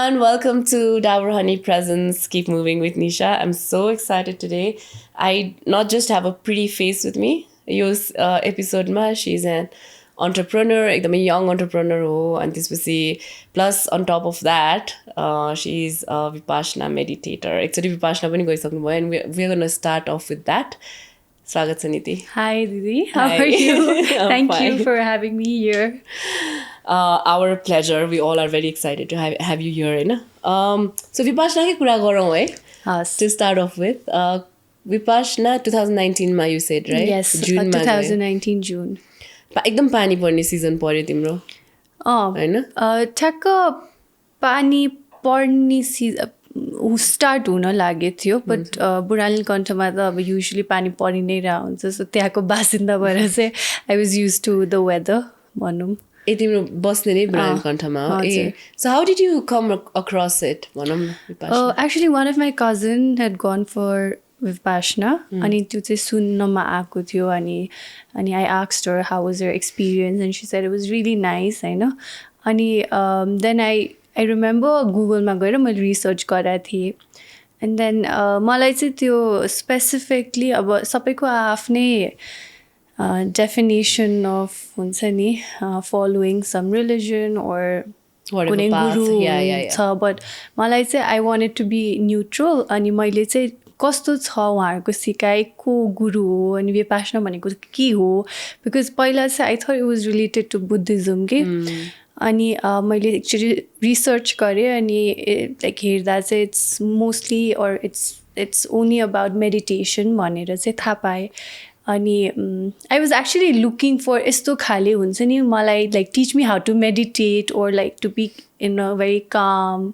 everyone, welcome to Dabur Honey Presents Keep Moving with Nisha. I'm so excited today. I not just have a pretty face with me. This episode ma she's an entrepreneur, एकदमै young entrepreneur हो अनि त्यसपछि plus on top of that she's a Vipassana meditator. Actually Vipassana पनि गइसक्नु भयो and we're going to start off with that. स्वागत छ नीति. Hi Didi, how are you? Thank fine. you for having me here. Our pleasure. We all are very excited to have you here, होइन? So Vipassana के कुरा गरौँ है? Yes. To start off with, Vipassana 2019 मा you said, right? Yes, June 2019 June. एकदम पानी पर्ने season पर्यो तिम्रो, होइन? ठ्याक्क पानी पर्ने सिजन स्टार्ट हुन लागेको थियो बट बुढानी कण्ठमा त अब युजली पानी परि नै रह हुन्छ सो त्यहाँको बासिन्दा भएर चाहिँ I was use to the weather भनौँ. ए तिम्रो बस्ने नै बुढानी कण्ठमा हो ए. So how did you come across it? भनौँ Vipassana. Actually one of my cousin had gone for Vipassana अनि त्यो चाहिँ सुन्नमा आएको थियो अनि I asked her how was her experience and she said it was really nice होइन. अनि then I remember गुगलमा गएर मैले रिसर्च गरेको थिएँ एन्ड देन मलाई चाहिँ त्यो स्पेसिफिकली अब सबैको आफ्नै डेफिनेसन अफ हुन्छ नि फलोइङ सम रिलिजन ओर कुनै गुरु छ बट मलाई चाहिँ I wanted to be neutral अनि मैले चाहिँ कस्तो छ उहाँहरूको सिकाइ को गुरु हो अनि विपासना भनेको के हो बिकज पहिला चाहिँ I thought it was related to Buddhism के अनि मैले एक्चुली रिसर्च गरेँ अनि लाइक हेर्दा चाहिँ it's mostly or it's only about meditation भनेर चाहिँ थाहा पाएँ अनि I was actually looking for यस्तो खाले हुन्छ नि मलाई like teach me how to meditate or like to be in a very calm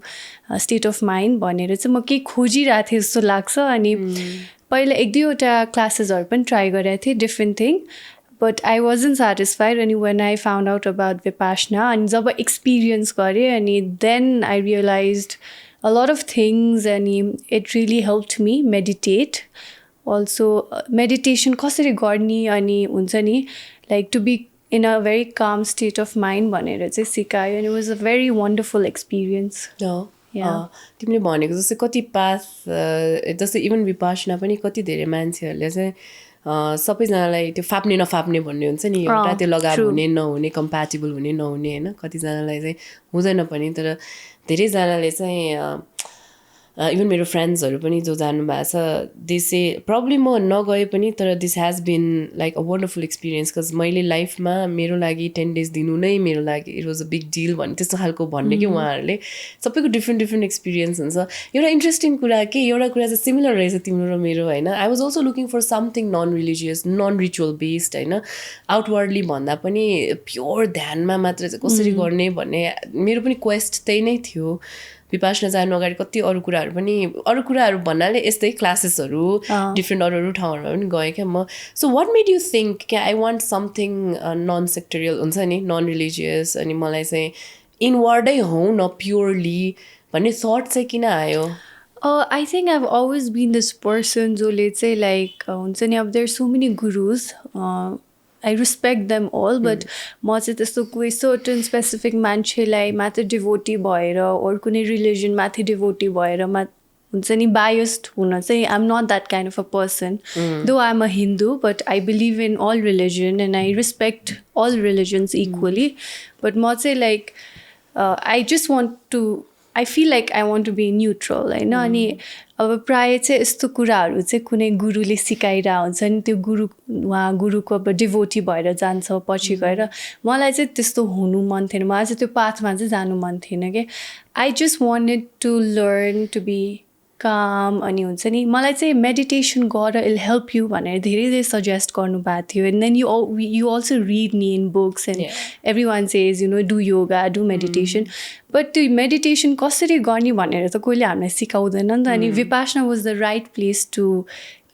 state of mind भनेर चाहिँ म केही खोजिरहेको थिएँ जस्तो लाग्छ अनि पहिला एक दुईवटा क्लासेसहरू पनि ट्राई गरेको थिएँ different thing but I wasn't satisfied अनि when I found out about Vipassana अनि जब एक्सपिरियन्स गरेँ अनि then I realised a lot of things अनि it really helped me meditate also meditation कसरी गर्ने अनि हुन्छ नि like to be in a very calm state of mind भनेर चाहिँ सिकायो अनि was a very wonderful experience. तिमीले भनेको जस्तै कति पास जस्तै इभन विपासना पनि कति धेरै मान्छेहरूले चाहिँ सबैजनालाई त्यो फाप्ने नफाप्ने भन्ने हुन्छ नि एउटा त्यो लगाव हुने नहुने कम्प्याटेबल हुने नहुने होइन कतिजनालाई चाहिँ हुँदैन पनि तर धेरैजनाले चाहिँ इभन मेरो फ्रेन्ड्सहरू पनि जो जानुभएको छ दिसे प्रब्लम म नगए पनि तर this has been like a wonderful experience because मैले लाइफमा मेरो लागि 10 days दिनु नै मेरो लागि it was a big deal भन्ने त्यस्तो खालको भन्ने कि उहाँहरूले सबैको डिफ्रेन्ट एक्सपिरियन्स हुन्छ. एउटा इन्ट्रेस्टिङ कुरा कि एउटा कुरा चाहिँ सिमिलर रहेछ तिम्रो र मेरो होइन. I was also looking for something non religious non ritual based होइन आउटवर्डली भन्दा पनि प्योर ध्यानमा मात्र चाहिँ कसरी गर्ने भन्ने मेरो पनि क्वेस्ट त्यही नै थियो. विपासना जानु अगाडि कति अरू कुराहरू भन्नाले यस्तै क्लासेसहरू डिफ्रेन्ट अरू ठाउँहरूमा पनि गएँ क्या म. So what made you think क्या I want something non sectarian हुन्छ नि नन रिलिजियस अनि मलाई चाहिँ इनवर्डै हौँ न प्योरली भन्ने थट चाहिँ किन आयो? I think I've always been this person जसले चाहिँ लाइक हुन्छ नि अब there so many gurus I respect them all but म चाहिँ त्यस्तो कोही सर्टन स्पेसिफिक मान्छेलाई मात्र डिभोटी भएर or कुनै रिलिजन माथि डिभोटी भएर हुन्छ नि बायस्ड हुन चाहिँ I'm not that kind of a person. Though I'm a Hindu but I believe in all religion and I respect all religions equally. But म चाहिँ like I just want to I feel like I want to be neutral होइन. अनि अब प्रायः चाहिँ यस्तो कुराहरू चाहिँ कुनै गुरुले सिकाइरहेको हुन्छ नि त्यो उहाँ गुरुको अब डिभोटी भएर जान्छ पछि गएर मलाई चाहिँ त्यस्तो हुनु मन थिएन मलाई चाहिँ त्यो पाथमा चाहिँ जानु मन थिएन कि I just wanted to learn to be calm अनि हुन्छ नि मलाई चाहिँ मेडिटेसन गर इल हेल्प यु भनेर धेरै सजेस्ट गर्नुभएको थियो and then you also read नि in books and everyone says you know do yoga do meditation but त्यो मेडिटेसन कसरी गर्ने भनेर त कोहीले हामीलाई सिकाउँदैन नि त अनि Vipassana was the right place to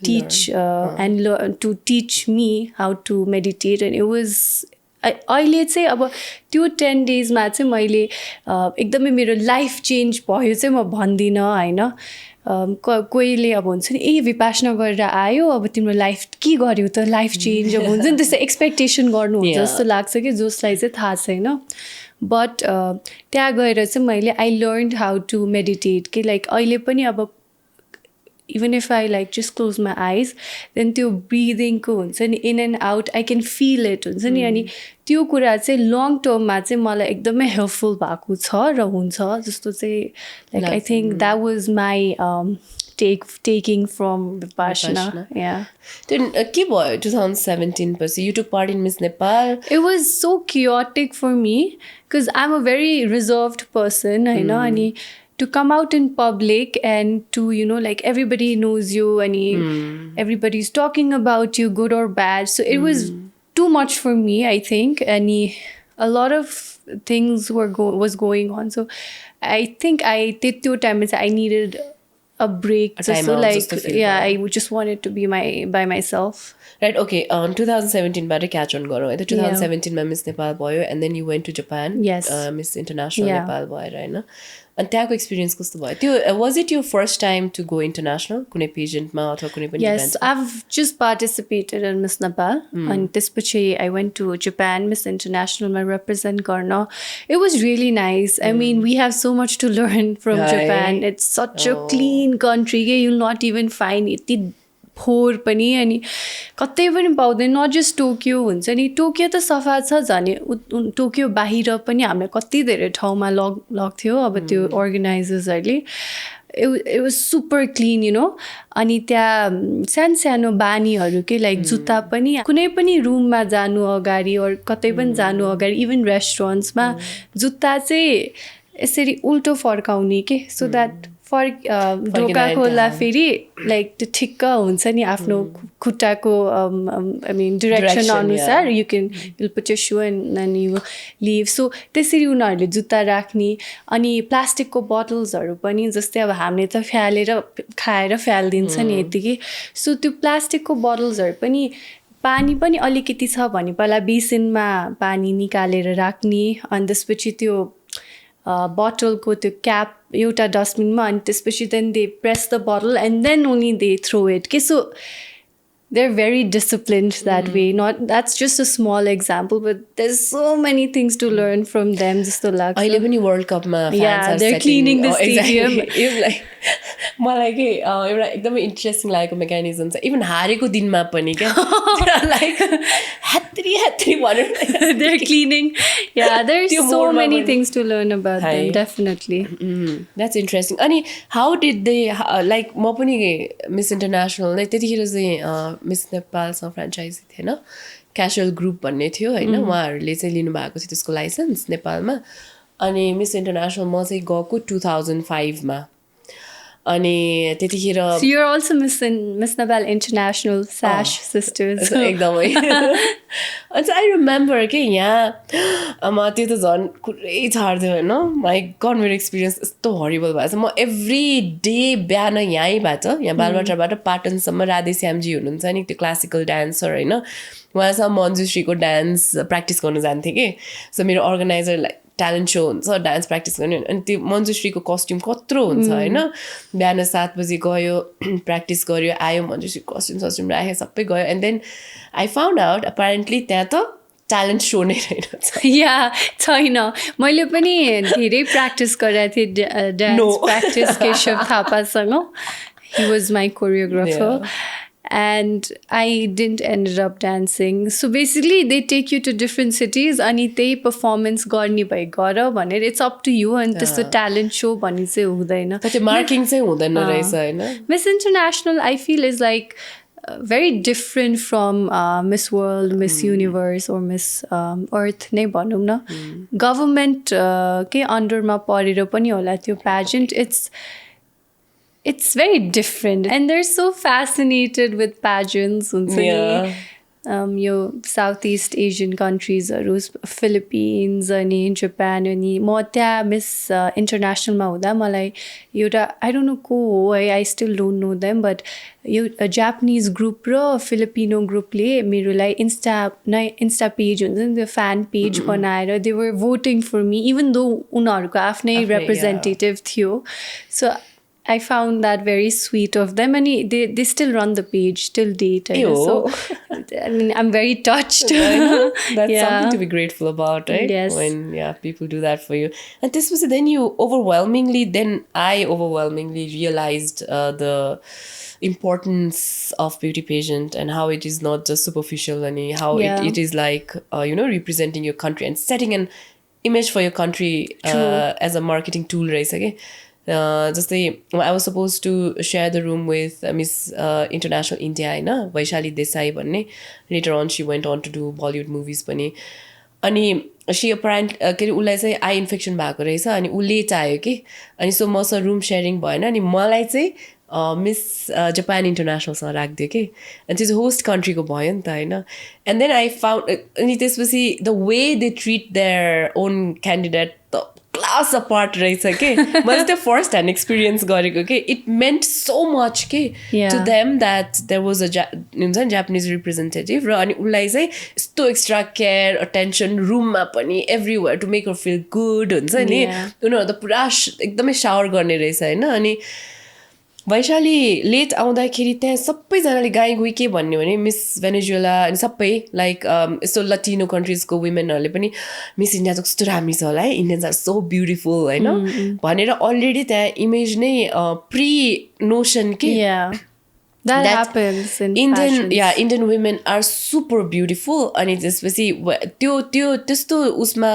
teach and to teach me how to meditate and it was अहिले चाहिँ अब त्यो 10 daysमा चाहिँ मैले एकदमै मेरो लाइफ चेन्ज भयो चाहिँ म भन्दिनँ होइन. कोहीले अब हुन्छ नि ए विपासना गरेर आयो अब तिम्रो लाइफ के गर्यो त लाइफ चेन्ज अब हुन्छ नि त्यस्तो एक्सपेक्टेसन गर्नुहुन्छ जस्तो लाग्छ कि जसलाई चाहिँ थाहा छैन बट त्यहाँ गएर चाहिँ मैले I learn how to meditate कि लाइक अहिले पनि अब even if I like just close my eyes, then त्यो ब्रिदिङको हुन्छ नि in and out I can feel it हुन्छ नि अनि त्यो कुरा चाहिँ लङ टर्ममा चाहिँ मलाई एकदमै हेल्पफुल भएको छ र हुन्छ जस्तो चाहिँ like I think that was my taking from Vipassana. Yeah. Then के भयो 2017 पछि you took part in Miss Nepal? It was so chaotic for me because I'm a very reserved person, I know, and to come out in public and to, you know, like everybody knows you and everybody's talking about you, good or bad. So it was too much for me, I think, and a lot of things was going on. So I think I did two times. I needed a break. So like, yeah, I just wanted to be by myself. Right, okay. 2017 बाट catch on गरौँ है त 2017 मा Miss Nepal भयो and then you went to Japan. Yes. Miss International Nepal भएर हैन अनि त्यहाँको एक्सपिरियन्स कस्तो भयो त्यो was it your first time to go international कुनै पेजेन्टमा अथवा कुनै पनि Yes, I've just participated in Miss Nepal and त्यसपछि I went to Japan Miss International मा represent गर्न. It was really nice. I mean, we have so much to learn from Japan. It's such a clean country. You'll not even find it फोहोर पनि अनि कतै पनि पाउँदैन not just Tokyo हुन्छ नि टोकियो त सफा छ झन् टोकियो बाहिर पनि हामीलाई कति धेरै ठाउँमा लग्थ्यो अब त्यो अर्गनाइजर्सहरूले it was super clean, you know. अनि त्यहाँ सानो बानीहरू के लाइक जुत्ता पनि कुनै पनि रुममा जानु अगाडि or कतै पनि जानु अगाडि इभन रेस्टुरेन्ट्समा जुत्ता चाहिँ यसरी उल्टो फर्काउने के सो द्याट ढोका खोल्दा फेरि लाइक त्यो ठिक्क हुन्छ नि आफ्नो खुट्टाको आई मिन डिरेक्सन अनुसार you'll put your shoe and then you leave. So त्यसरी उनीहरूले जुत्ता राख्ने अनि प्लास्टिकको बोटल्सहरू पनि जस्तै अब हामीले त फ्यालेर खाएर फ्यालिदिन्छ नि यतिकै सो त्यो प्लास्टिकको बोटल्सहरू पनि पानी पनि अलिकति छ भने पहिला बेसिनमा पानी निकालेर राख्ने अनि त्यसपछि त्यो बोटलको त्यो क्याप एउटा डस्टबिनमा अनि त्यसपछि then they press the bottle and then only they throw it. Okay, so they're very disciplined that way. That's just a small example, but there's so many things to learn from them. Just the luck. I live in World Cup ma fans are they're cleaning the stadium. Exactly. like मलाई के एउटा एकदमै interesting लागेको mechanism छ even हारेको दिनमा पनि क्या like ह्यात्री भनेर they're cleaning. Yeah, there's so many things to learn about them, definitely. That's interesting. अनि how did they like म पनि मिस इन्टरनेसनल लाइक त्यतिखेर चाहिँ मिस नेपालसँग फ्रेन्चाइजी थिएन क्याजुअल ग्रुप भन्ने थियो होइन उहाँहरूले चाहिँ लिनुभएको थियो त्यसको लाइसेन्स नेपालमा अनि मिस इन्टरनेसनल म चाहिँ गएको 2005 मा अनि त्यतिखेर So you're also Miss Nepal International Sash sisters. एकदमै अनि आई रिमेम्बर के यहाँ म त्यो त झन् कुरै छाड्थ्यो होइन माई गड मेरो एक्सपिरियन्स यस्तो हरिबल भएको छ म एभ्री डे बिहान यहीँबाट यहाँ बालबाटारबाट पाटनसम्म राधेश्यामजी हुनुहुन्छ नि त्यो क्लासिकल डान्सर होइन उहाँसँग मन्जुश्रीको डान्स प्र्याक्टिस गर्नु जान्थेँ कि सो मेरो अर्गनाइजरलाई ट्यालेन्ट सो हुन्छ डान्स प्र्याक्टिस गर्ने अनि त्यो मन्जुश्रीको कस्ट्युम कत्रो हुन्छ होइन बिहान 7 बजी गयो प्र्याक्टिस गऱ्यो आयो मन्जुश्री कस्ट्युम राख्यो सबै गयो and then I found out apparently त्यहाँ त ट्यालेन्ट सो नै रहेछ या छैन मैले पनि धेरै प्र्याक्टिस गरेको थिएँ डान्स प्र्याक्टिस केशव थापासँग he was my choreographer. And I didn't ended up dancing. So basically they take you to different cities and they performance garni bhai gara bhanera it's up to you and this talent show bhani chai hudaina त्यो marking चाहिँ हुँदैन रहेछ हैन Miss International I feel is like very different from Miss World, Miss Universe or Miss Earth नै भनौँ न government के अन्डरमा परेर पनि होला त्यो pageant it's very different and they're so fascinated with pageants यो Southeast Asian countries Philippines अनि Japan अनि म त्यहाँ Miss International मा हुँदा मलाई एउटा I don't know को हो है I still don't know them but यो Japanese group र Filipino groupले मेरोलाई Insta page हुन्छ नि त्यो fan page बनाएर they were voting for me even though उनीहरूको आफ्नै representative थियो so I found that very sweet of them, and they still run the page till date. So, I mean, I'm very touched. I know. That's Yeah. something to be grateful about, right? Yes. When people do that for you. And this was then I overwhelmingly realized the importance of beauty pageant and how it is not just superficial and how it is like representing your country and setting an image for your country as a marketing tool, right? Okay. Just I was supposed to share the room with Miss International India, होइन वैशाली देसाई भन्ने. Later on she went on to do Bollywood movies पनि. अनि C अपरेन्ट के अरे उसलाई चाहिँ I infection भएको रहेछ अनि ऊ लेट आयो कि अनि सो मसँग रुम सेयरिङ भएन अनि मलाई चाहिँ मिस जापान इन्टरनेसनलसँग राखिदियो कि अनि त्यो चाहिँ होस्ट कन्ट्रीको भयो नि त होइन. एन्ड देन आई फाउन्ड अनि त्यसपछि the way they treat their own candidate the class apart रहेछ कि मैले त्यो फर्स्ट ह्यान्ड एक्सपिरियन्स गरेको कि इट मेन्ट सो मच कि to them that there was हुन्छ नि जापानिज रिप्रेजेन्टेटिभ र अनि उसलाई चाहिँ यस्तो एक्स्ट्रा केयर अटेन्सन रुममा पनि everywhere to make her feel good हुन्छ नि. उनीहरू त पुरा एकदमै सावर गर्ने रहेछ होइन. अनि वैशाली लेट आउँदाखेरि त्यहाँ सबैजनाले गाई गई के भन्यो भने मिस भेनेजुएला अनि सबै लाइक यस्तो लटिनो कन्ट्रिजको वुमेनहरूले पनि मिस इन्डिया त कस्तो राम्रो छ होला है, इन्डियन्स आर सो ब्युटिफुल होइन भनेर अलरेडी त्यहाँ इमेज नै प्री नोसन के That happens in fashions. Indian women are super beautiful. अनि त्यसपछि त्यो त्यस्तो उसमा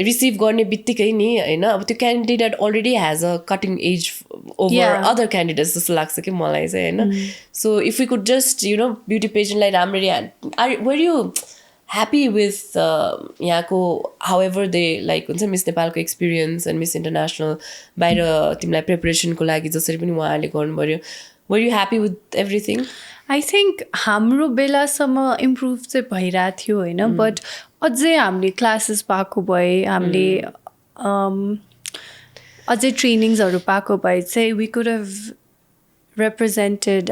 रिसिभ गर्ने बित्तिकै नि होइन अब त्यो candidate already has a cutting edge over other candidates जस्तो लाग्छ कि मलाई चाहिँ होइन. So if you could just beauty पेजेन्टलाई राम्ररी वर यु ह्याप्पी विथ यहाँको हाउएभर दे लाइक हुन्छ मिस नेपालको एक्सपिरियन्स एन्ड मिस इन्टरनेसनल बाहिर तिमीलाई प्रिपरेसनको लागि जसरी पनि उहाँहरूले गर्नु पऱ्यो, were you happy with everything? I think हाम्रो बेलासम्म इम्प्रुभ चाहिँ भइरहेको थियो होइन, बट अझै हामीले क्लासेस पाएको भए हामीले अझै ट्रेनिङ्सहरू पाएको भए चाहिँ वी कुड हेभ रिप्रेजेन्टेड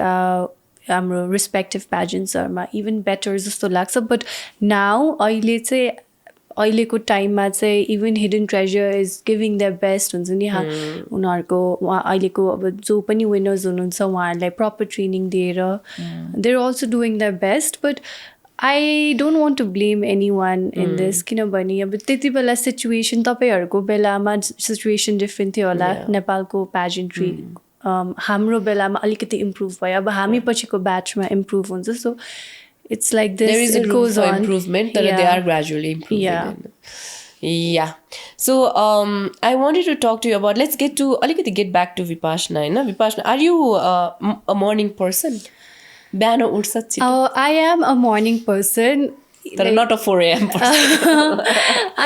हाम्रो रेस्पेक्टिभ प्याजेन्ट्सहरूमा इभन बेटर जस्तो लाग्छ. बट नाउ अहिलेको टाइममा चाहिँ even hidden treasure is giving the best हुन्छ नि. उनीहरूको अहिलेको अब जो पनि विनर्स हुनुहुन्छ उहाँहरूलाई प्रपर ट्रेनिङ दिएर they are also doing the best. But I don't want to blame anyone in this, किनभने अब त्यति बेला सिचुएसन तपाईँहरूको बेलामा सिचुएसन डिफ्रेन्ट थियो होला नेपालको प्याजेन्ट्री. हाम्रो बेलामा अलिकति इम्प्रुभ भयो, अब हामी पछिको ब्याचमा इम्प्रुभ हुन्छ. So it's like this. There is a room for improvement, but they are gradually improving. Yeah. So I wanted to talk to you about, let's get back to Vipassana. Vipassana, are you a morning person? I am a morning person. But not a 4 a.m. person.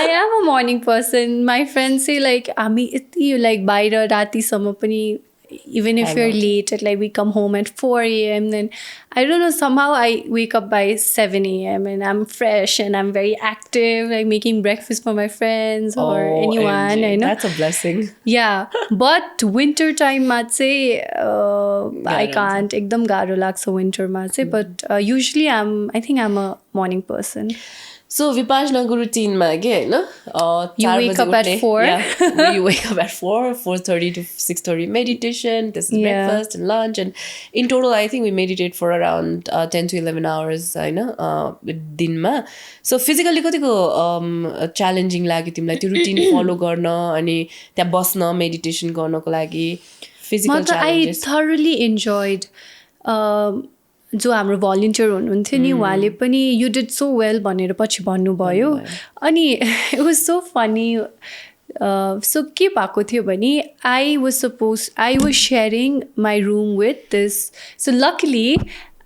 I am a morning person. My friends say like, "Ami, you like baira rati samma pani." Even if you're late, like we come home at 4 a.m. then I don't know, somehow I wake up by 7 a.m. and I'm fresh and I'm very active, like making breakfast for my friends or anyone. I know that's a blessing. Yeah, but winter time ma चाहिँ I can't. एकदम गाह्रो लाग्छ winter ma चाहिँ. But usually I think I'm a morning person. So Vipassana routine ma ke haina you wake up at 4. You wake up at 4:30 to 6:30 meditation, this is breakfast and lunch, and in total I think we meditate for around 10 to 11 hours haina dinma. So physically कतिको challenging लाग्यो तिमीलाई त्यो routine follow गर्न अनि त्यहाँ बस्न meditation गर्नको लागि? Physical challenges. I thoroughly enjoyed जो हाम्रो भलिन्टियर हुनुहुन्थ्यो नि उहाँले पनि यु डिड सो वेल भनेर पछि भन्नुभयो. अनि it was so funny. So के भएको थियो भने I was sharing my room with this. So luckily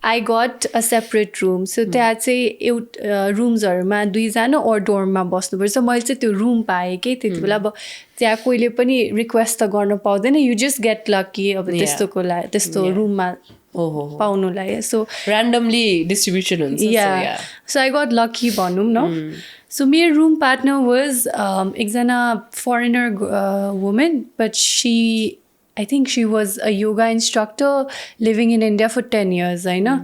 I got a separate room. So त्यहाँ चाहिँ रुम्सहरूमा 2जना और डोर्ममा बस्नुपर्छ. मैले चाहिँ त्यो रुम पाएँ कि त्यति बेला. अब त्यहाँ कोहीले पनि रिक्वेस्ट त गर्न पाउँदैन, यु जस्ट गेट लकी अब त्यस्तो रुममा पाउनुलाई. सो randomly distribution हुन्छ. So I got lucky भनौँ न. So मेरो room partner was एकजना foreigner woman, but she I think she was a yoga instructor living in India for 10 years, I know.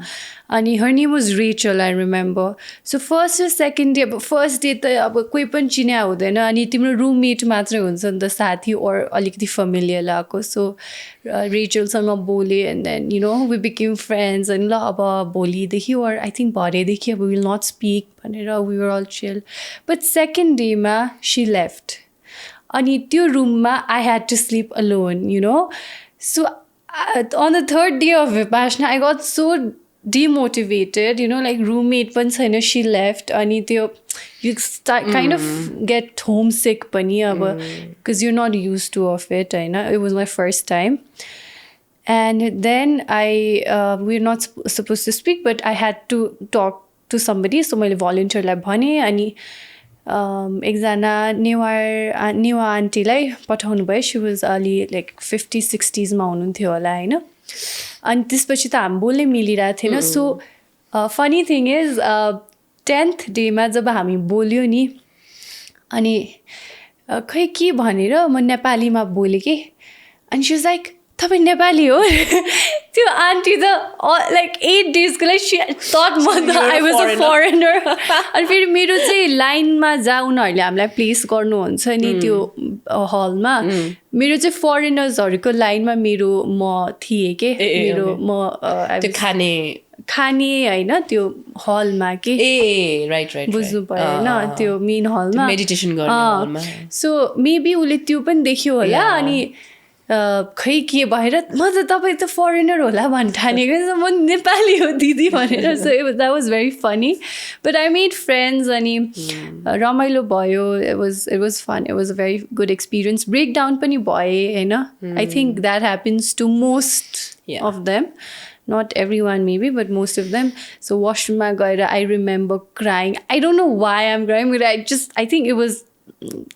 And her name was Rachel, I remember. So first or second day, but first day त अब कोही पनि चिने हुँदैन अनि तिम्रो roommate मात्रै हुन्छ नि त साथी or अलिकति familiar लगाएको. So Rachelसँग बोले and then you know we became friends and ल अब भोलिदेखि or I think भरेदेखि अब we will not speak भनेर we were all chill. But second day मा she left. अनि त्यो रूममा I had to sleep alone, you know. So on the third day of Vipassana, I got so demotivated, you know, like roommate पनि छैन, she left. अनि त्यो you start kind of get homesick पनि अब because you're not used to of it, होइन. It was my first time. And then we're not supposed to speak, but I had to talk to somebody. So मैले volunteerलाई भने अनि एकजना नेवा आन्टीलाई पठाउनु भयो. She was अलि लाइक 50-60s मा हुनुहुन्थ्यो होला होइन. अनि त्यसपछि त हामी बोल्नै मिलिरहेको थिएन. So funny thing is 10th डेमा जब हामी बोल्यो नि अनि खै के भनेर म नेपालीमा बोलेँ कि अनि सी वाज लाइक तपाईँ नेपाली हो. त्यो आन्टी त लाइक 8 डेजको लागि सी थट म त आई वाज अ फरेनर. अनि फेरि मेरो चाहिँ लाइनमा जहाँ उनीहरूले हामीलाई प्लेस गर्नुहुन्छ नि त्यो हलमा मेरो चाहिँ फरेनर्सहरूको लाइनमा मेरो म थिएँ के मेरो म खाने होइन त्यो हलमा के राइट बुझ्नु पर्यो होइन त्यो मेन हलमा मेडिटेसन गर्ने. सो मेबी उसले त्यो पनि देख्यो होला. अनि खै के भएर म त तपाईँ त फरेनर होला भन् ठानेको म नेपाली हो दिदी भनेर. So that was very funny but I made friends अनि रमाइलो भयो. It was fun. It was a very good experience. Break down पनि भएँ होइन. I think that happens to most of them. Not everyone maybe, but most of them. So washroom gaira, I remember crying. I don't know why I'm crying, but I think it was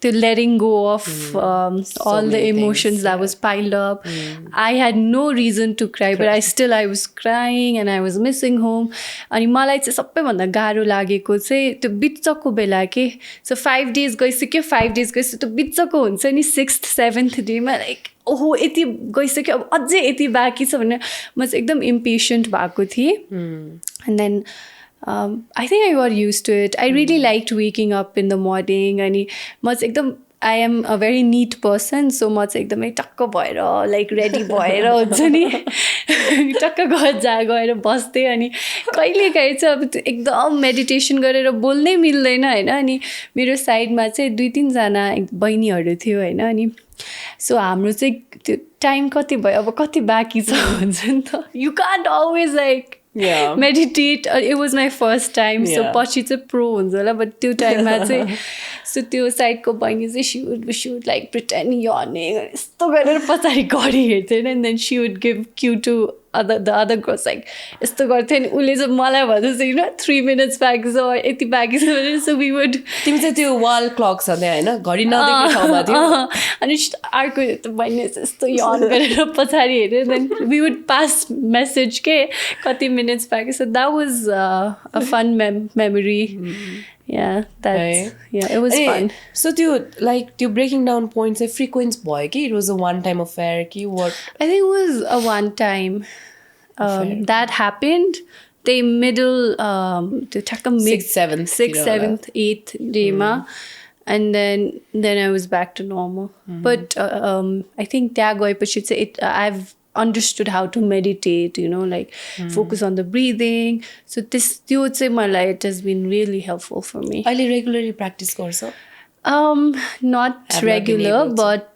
the letting go of all the emotions that was piled up. I had no reason to cry, but I was crying and I was missing home. अनि मलाई चाहिँ सबैभन्दा गाह्रो लागेको चाहिँ त्यो बिच्चको बेला के. सो 5 days गइसक्यो 5 days गइसक्यो त्यो बिच्चको हुन्छ नि 6th 7th डेमा लाइक ओहो यति गइसक्यो अब अझै यति बाँकी छ भनेर म चाहिँ एकदम इम्पेसेन्ट भएको थिएँ. And then I think I got used to it. I really liked waking up in the morning. अनि म चाहिँ एकदम I am a very neat person. So म चाहिँ एकदमै टक्क भएर लाइक रेडी भएर हुन्छ नि टक्क गएर बस्थेँ. अनि कहिले काहीँ चाहिँ अब एकदम मेडिटेसन गरेर बोल्नै मिल्दैन होइन. अनि मेरो साइडमा चाहिँ 2-3 जना बहिनीहरू थियो होइन. अनि सो हाम्रो चाहिँ त्यो टाइम कति भयो अब कति बाँकी छ हुन्छ नि त. You can't always like meditate. It was my first time. So पछि चाहिँ प्रो हुन्छ होला बट त्यो टाइममा चाहिँ सो त्यो साइडको बहिनी चाहिँ she would like pretend yawning यस्तो गरेर पछाडि घडी हेर्थेन. And then she would give cue to the other girls like यस्तो गर्थ्यो. अनि उसले चाहिँ मलाई भन्दैछ you know 3 minutes बाँकी छ यति बाँकी छ भनेर. सो we would तिमी चाहिँ त्यो वाल क्लक छ त्यहाँ होइन घडी नदेख्ने ठाउँमा थियो. अनि अर्को बहिनी चाहिँ यस्तो यान गरेर पछाडि हेऱ्यो. Then we would pass message के कति minutes बाँकी. So that was a fun memory. Yeah, it was fun. So त्यो breaking down point चाहिँ frequent भयो कि it was a one time affair कि what? I think it was a one time that happened. The middle the 6th, 7th, 8th day ma. And then I was back to normal. But I think त्यहाँ गएपछि चाहिँ I've understood how to meditate, you know, like focus on the breathing. So त्यो चाहिँ मलाई it has been really helpful for me. अहिले regularly practice गर्छौ? Not regular, but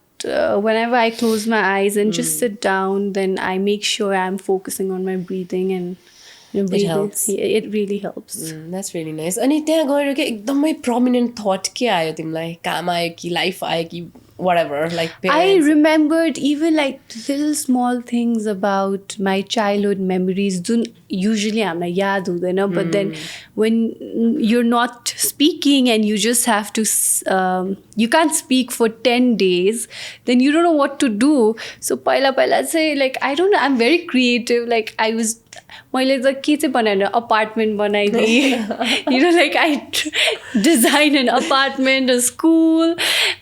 whenever I close my eyes and just sit down, then I make sure I'm focusing on my breathing and it helps. It really helps. That's really nice. अनि त्यहाँ गएर के एकदमै prominent thought के आयो तिमीलाई? काम आयो कि life आयो कि whatever, like parents? I remembered even like little small things about my childhood memories. Usually हामीलाई याद हुँदैन, but then when you're not speaking and you just have to you can't speak for 10 days, then you don't know what to do. So पहिला चाहिँ like I don't know, I'm very creative. Like मैले त के चाहिँ बनाएन apartment बनाइदिएँ. You know, like I designed an apartment, a school.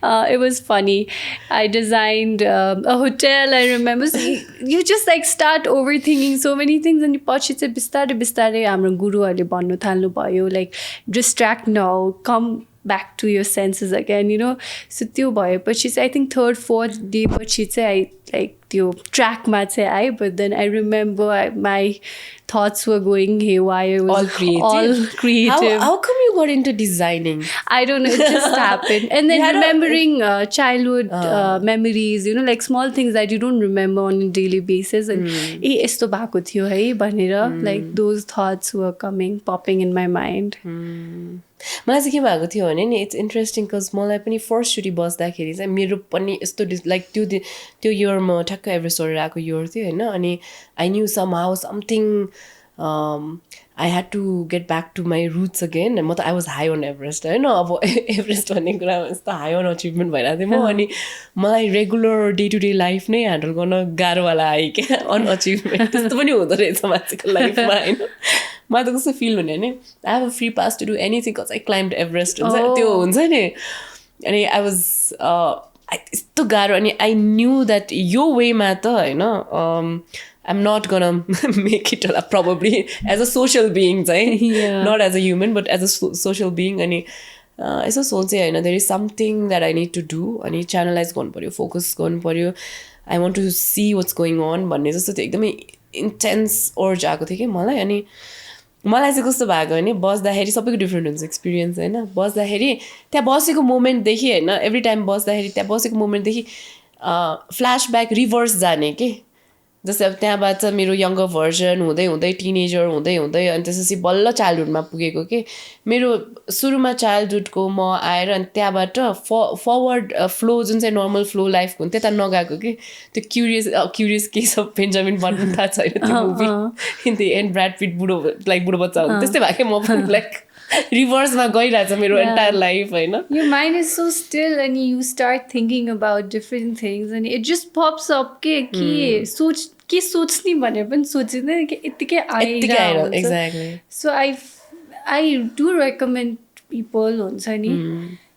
It was funny. अनि I designed a hotel, I remember. So you just like start overthinking so many things and पछि चाहिँ बिस्तारै बिस्तारै हाम्रो गुरुहरूले भन्नु थाल्नु भयो like distract now, come back to your senses again, you know. So त्यो भएपछि चाहिँ I think 3rd 4th day पछि चाहिँ I like त्यो trackमा चाहिँ आएँ, but then I remember my thoughts were going haywire. It was all creative. How come you got into designing? I don't know, it just happened. And then remembering childhood memories, you know, like small things that you don't remember on a daily basis. And यस्तो भएको थियो है भनेर, like those thoughts were popping in my mind. मलाई चाहिँ के भएको थियो भने नि इट्स इन्ट्रेस्टिङ बिकज मलाई पनि फर्स्टचोटि बस्दाखेरि चाहिँ मेरो पनि यस्तो लाइक त्यो इयर म ठ्याक्क एभरेस्ट गरेर आएको इयर थियो होइन अनि I knew somehow something I had to get back to my roots again म त I was high on Everest होइन अब एभरेस्ट भन्ने कुरामा यस्तो हाई अन अचिभमेन्ट भइरहेको थियो म अनि मलाई regular day to day life नै ह्यान्डल गर्न गाह्रोवाला आयो क्या अनअचिभमेन्ट त्यस्तो पनि हुँदो रहेछ मान्छेको लाइफमा होइन मलाई त कस्तो फिल हुने नि I have a free pass to do anything cause I climbed Everest हुन्छ त्यो हुन्छ नि अनि आई वाज यस्तो गाह्रो अनि आई न्यू द्याट यो वेमा त होइन I am not gonna make it होला probably as a social being चाहिँ not as a human but as a social being अनि यसो सोचेँ होइन there is something that I need to do अनि च्यानलाइज गर्नु पऱ्यो फोकस गर्नु पऱ्यो I want to see what's going on भन्ने जस्तो त्यो एकदमै इन्टेन्स अर्ज आएको थियो कि मलाई अनि मलाई चाहिँ कस्तो भएको भने बस्दाखेरि सबैको डिफ्रेन्ट हुन्छ एक्सपिरियन्स होइन बस्दाखेरि त्यहाँ बसेको मोमेन्टदेखि होइन एभ्री टाइम बस्दाखेरि त्यहाँ बसेको मोमेन्टदेखि फ्ल्यासब्याक रिभर्स जाने के जस्तै अब त्यहाँबाट मेरो यङ्गर भर्जन हुँदै हुँदै टिनेजर हुँदै हुँदै अनि त्यसपछि बल्ल चाइल्डहुडमा पुगेको के मेरो सुरुमा चाइल्डहुडको म आएर अनि त्यहाँबाट फरवर्ड फ्लो जुन चाहिँ नर्मल फ्लो लाइफको हुन्छ त्यता नगएको कि त्यो curious case of Benjamin Button थाहा छैन त्यो movie in the end Brad Pitt बुढो बच्चा हुन्छ त्यस्तै भएको म पनि लाइक रिभर्समा गइरहेछ मेरो एन्टायर लाइफ होइन Your mind is so still and you start thinking about different things and it just pops up के सोच्ने भने पनि सोचिँदैन कि यत्तिकै आइरहेको हुन्छ exactly so I do recommend people हुन्छ नि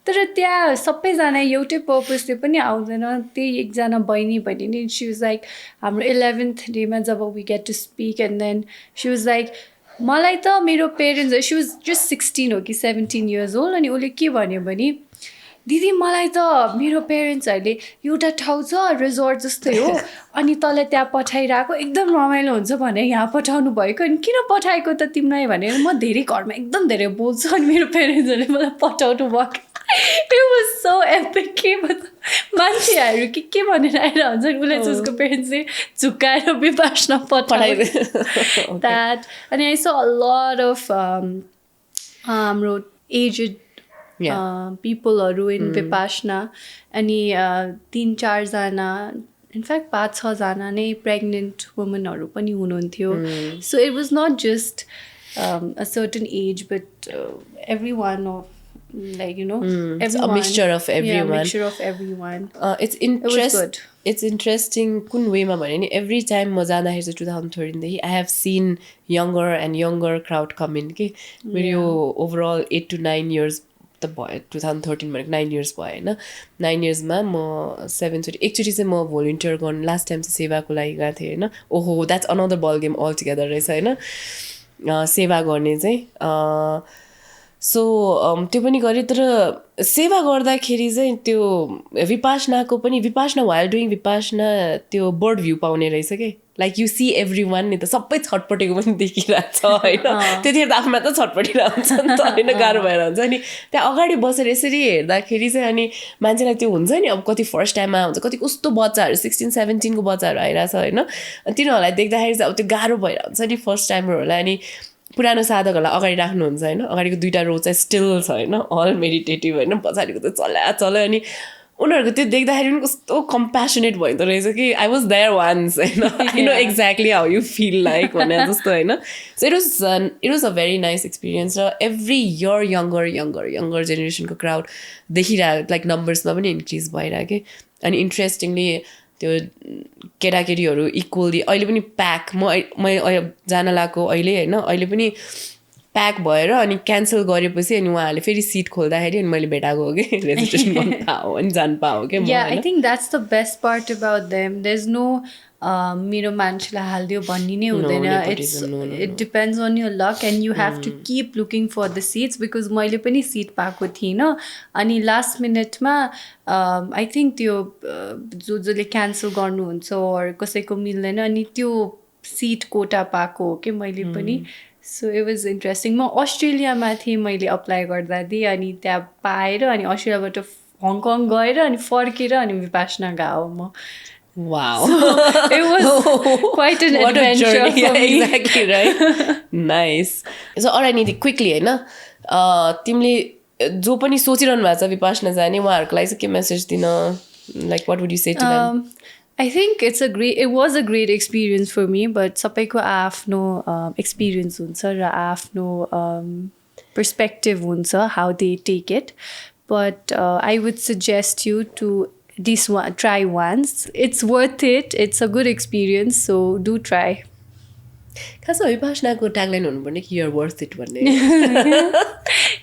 तर त्यहाँ सबैजना एउटै पर्पसले पनि आउँदैन त्यही एकजना बहिनी भने नि सी वाज लाइक हाम्रो 11th डेमा जब we get to speak and then she was like मलाई त मेरो पेरेन्ट्स सी वाज जस्ट 16 हो कि 17 इयर्स ओल्ड अनि उसले के भन्यो भने दिदी मलाई त मेरो पेरेन्ट्सहरूले एउटा ठाउँ छ रिजोर्ट जस्तै हो अनि तँलाई त्यहाँ पठाइरहेको एकदम रमाइलो हुन्छ भने यहाँ पठाउनु भएको अनि किन पठाएको त तिमीलाई भनेर म धेरै घरमा एकदम धेरै बोल्छु अनि मेरो पेरेन्ट्सहरूले मलाई पठाउनु भएको It was so epic के मान्छेहरू के भनेर आएर हुन्छ नि उसलाई चाहिँ उसको पेरेन्ट्सले झुक्काएर विपासना पठाइदियो द्याट अनि I saw a lot of हाम्रो एजेड पिपलहरू इन विपासना अनि 3-4जना इनफ्याक्ट 5-6जना नै प्रेग्नेन्ट वुमनहरू पनि हुनुहुन्थ्यो so it was not just a certain age but every one of like you know a mixture of everyone it's interesting kun way ma bhane ni every time ma jandaheri चाहिँ 2013 देखि I have seen younger and younger crowd come in ke मेरो overall 8 to 9 years त भयो 2013 भनेको 9 years भयो हैन 9 years मा म 7 चोटि एकचोटि चाहिँ म भोलिन्टियर गर्न लास्ट टाइम चाहिँ सेवाको लागि गएको थिएँ हैन ओहो that's another ball game all together रहेछ हैन सेवा गर्ने चाहिँ सो त्यो पनि गरेँ तर सेवा गर्दाखेरि चाहिँ त्यो विपासनाको पनि विपासना वाइल डुइङ विपासना त्यो बर्ड भ्यू पाउने रहेछ कि like you see every one नि त सबै छटपटेको पनि देखिरहेको छ होइन त्यतिखेर त आफूमा त छटपटिरहेको हुन्छ नि त होइन गाह्रो भएर हुन्छ अनि त्यहाँ अगाडि बसेर यसरी हेर्दाखेरि चाहिँ अनि मान्छेलाई त्यो हुन्छ नि अब कति फर्स्ट टाइममा हुन्छ कति कस्तो बच्चाहरू 16-17 को बच्चाहरू आइरहेछ होइन तिनीहरूलाई देख्दाखेरि चाहिँ अब त्यो गाह्रो भएर हुन्छ नि फर्स्ट टाइमहरूलाई अनि पुरानो साधकहरूलाई अगाडि राख्नुहुन्छ होइन अगाडिको 2टा रो चाहिँ स्टिल छ होइन अल मेडिटेटिभ होइन पछाडिको त चल्यो अनि उनीहरूको त्यो देख्दाखेरि पनि कस्तो कम्प्यासनेट भइदो रहेछ कि आई वाज देयर वान्स होइन I know exactly how you feel like भने जस्तो होइन so it was a very nice experience र एभ्री इयर यङ्गर जेनेरेसनको क्राउड देखिरहेको लाइक नम्बर्समा पनि इन्क्रिज भइरहेको अनि इन्ट्रेस्टिङली त्यो केटाकेटीहरू इक्वली अहिले पनि प्याक म जान लगाएको अहिले होइन अहिले पनि प्याक भएर अनि क्यान्सल गरेपछि अनि उहाँहरूले फेरि सिट खोल्दाखेरि अनि मैले भेटाएको हो कि रेजिस्ट्रेसन गर्नु पाओ अनि जानु पाओ कि Yeah, I think that's the best part about them. There's no मेरो मान्छेलाई हालिदियो भन्ने नै हुँदैन. It depends on your luck and you have to keep looking for the seats because मैले पनि सिट पाएको थिइनँ अनि लास्ट मिनटमा आई थिङ्क त्यो जसले क्यान्सल गर्नुहुन्छ or कसैको मिल्दैन अनि त्यो सिट कोटा पाएको हो कि मैले पनि. So it was interesting. म अस्ट्रेलियामा थिएँ मैले अप्लाई गर्दा दिएँ अनि त्यहाँ पाएर अनि अस्ट्रेलियाबाट हङकङ गएर अनि फर्केर अनि विपासना गएको म. Wow. So it was quite an adventure for me. Exactly, right? Nice. So, all I need quickly, होइन तिमीले जो पनि सोचिरहनु भएको छ विपासना जाने उहाँहरूको लागि चाहिँ के मेसेज दिन like what would you say to them? I think it was a great experience for me, but सबैको आफ्नो experience हुन्छ र आफ्नो perspective हुन्छ how they take it. But I would suggest you to try once. It's worth it. It's a good experience, so do try. खासमा विपासनाको tagline हुनुपर्ने कि you're worth it भन्ने.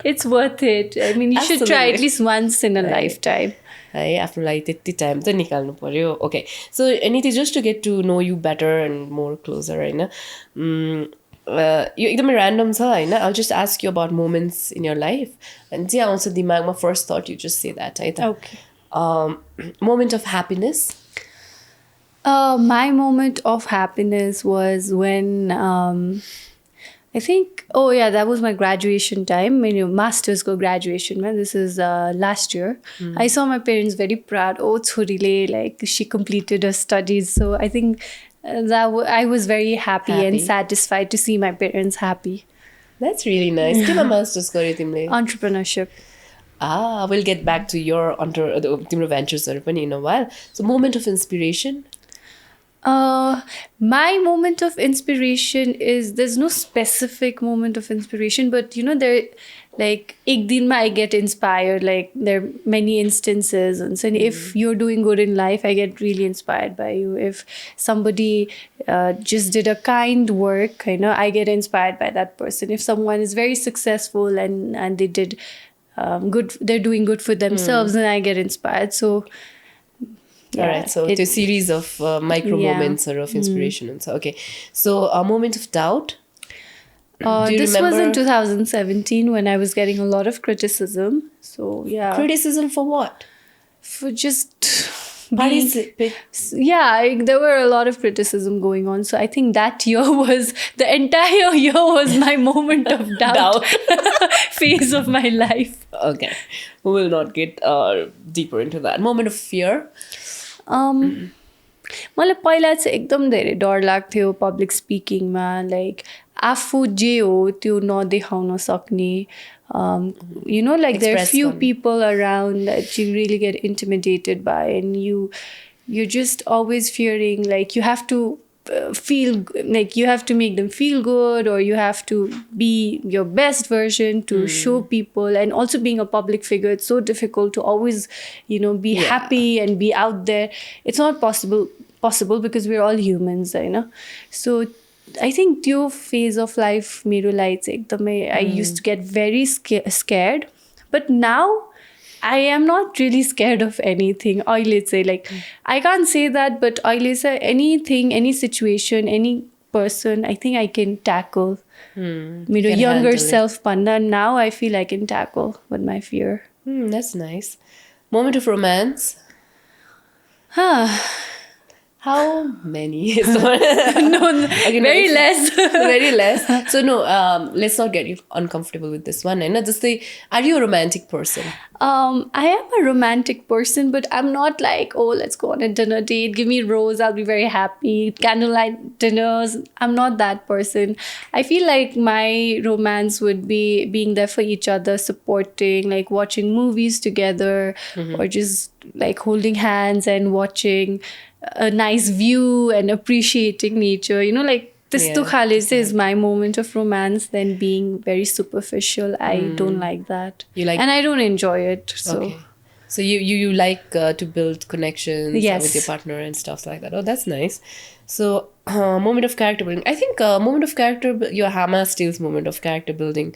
It's worth it. I mean, you should try at least once in a lifetime. है आफ्नो लागि त्यति time चाहिँ निकाल्नु पर्यो. Okay so Niti, just to get to know you better and more closer होइन यो एकदमै ऱ्यान्डम छ होइन. I'll just ask you about moments in your life and जे आउँछ दिमागमा first thought you just say that है त. Okay. Moment of happiness. My moment of happiness was when I think that was my graduation time. My master's graduation, man. This is last year. I saw my parents very proud. Chorile, like she completed her studies. So I think I was very happy and satisfied to see my parents happy. That's really nice. के master's गर्यो तिमीले? Entrepreneurship. We'll get back to your तिम्रो ventures पनि in a while. So moment of inspiration. My moment of inspiration is there's no specific moment of inspiration, but there like ek din I get inspired. Like there are many instances, and if you're doing good in life, I get really inspired by you. If somebody just did a kind work, I get inspired by that person. If someone is very successful and they did good, they're doing good for themselves, and I get inspired. So all right, so it's a series of micro moments of inspiration. Okay, so a moment of doubt. This was in 2017 when I was getting a lot of criticism. So yeah, criticism for what? For just there were a lot of criticism going on. So I think that year was the entire year was my moment of doubt phase of my life. Okay, we will not get deeper into that. Moment of fear. मलाई पहिला चाहिँ एकदम धेरै डर लाग्थ्यो public स्पिकिङमा. Like आफू जे हो त्यो नदेखाउन सक्ने. Like there are few people around that you really get intimidated by, and you're just always fearing like you have to feel like you have to make them feel good, or you have to be your best version to show people. And also being a public figure, it's so difficult to always be happy and be out there. It's not possible because we're all humans, so I think त्यो phase of life मेरो लागि चाहिँ एकदमै I used to get very scared, but now I am not really scared of anything. अहिले चाहिँ like I can't say that, but अहिले चाहिँ anything, any situation, any person, I think I can tackle. मेरो younger self भन्दा now I feel I can tackle with my fear. That's nice. Moment of romance. How many? No, okay, very less. Very less. So no, let's not get you uncomfortable with this one. Just say, are you a romantic person? I am a romantic person, but I'm not like, let's go on a dinner date, give me rose, I'll be very happy, candlelight dinners. I'm not that person. I feel like my romance would be being there for each other, supporting, like watching movies together, or just like holding hands and watching a nice view and appreciating nature. Like this is my moment of romance than being very superficial. I don't like that. You like, and I don't enjoy it. So okay. So you like to build connections Yes. with your partner and stuff like that. Oh, that's nice. So moment of character building. I think moment of character, your Hama Steele's moment of character building.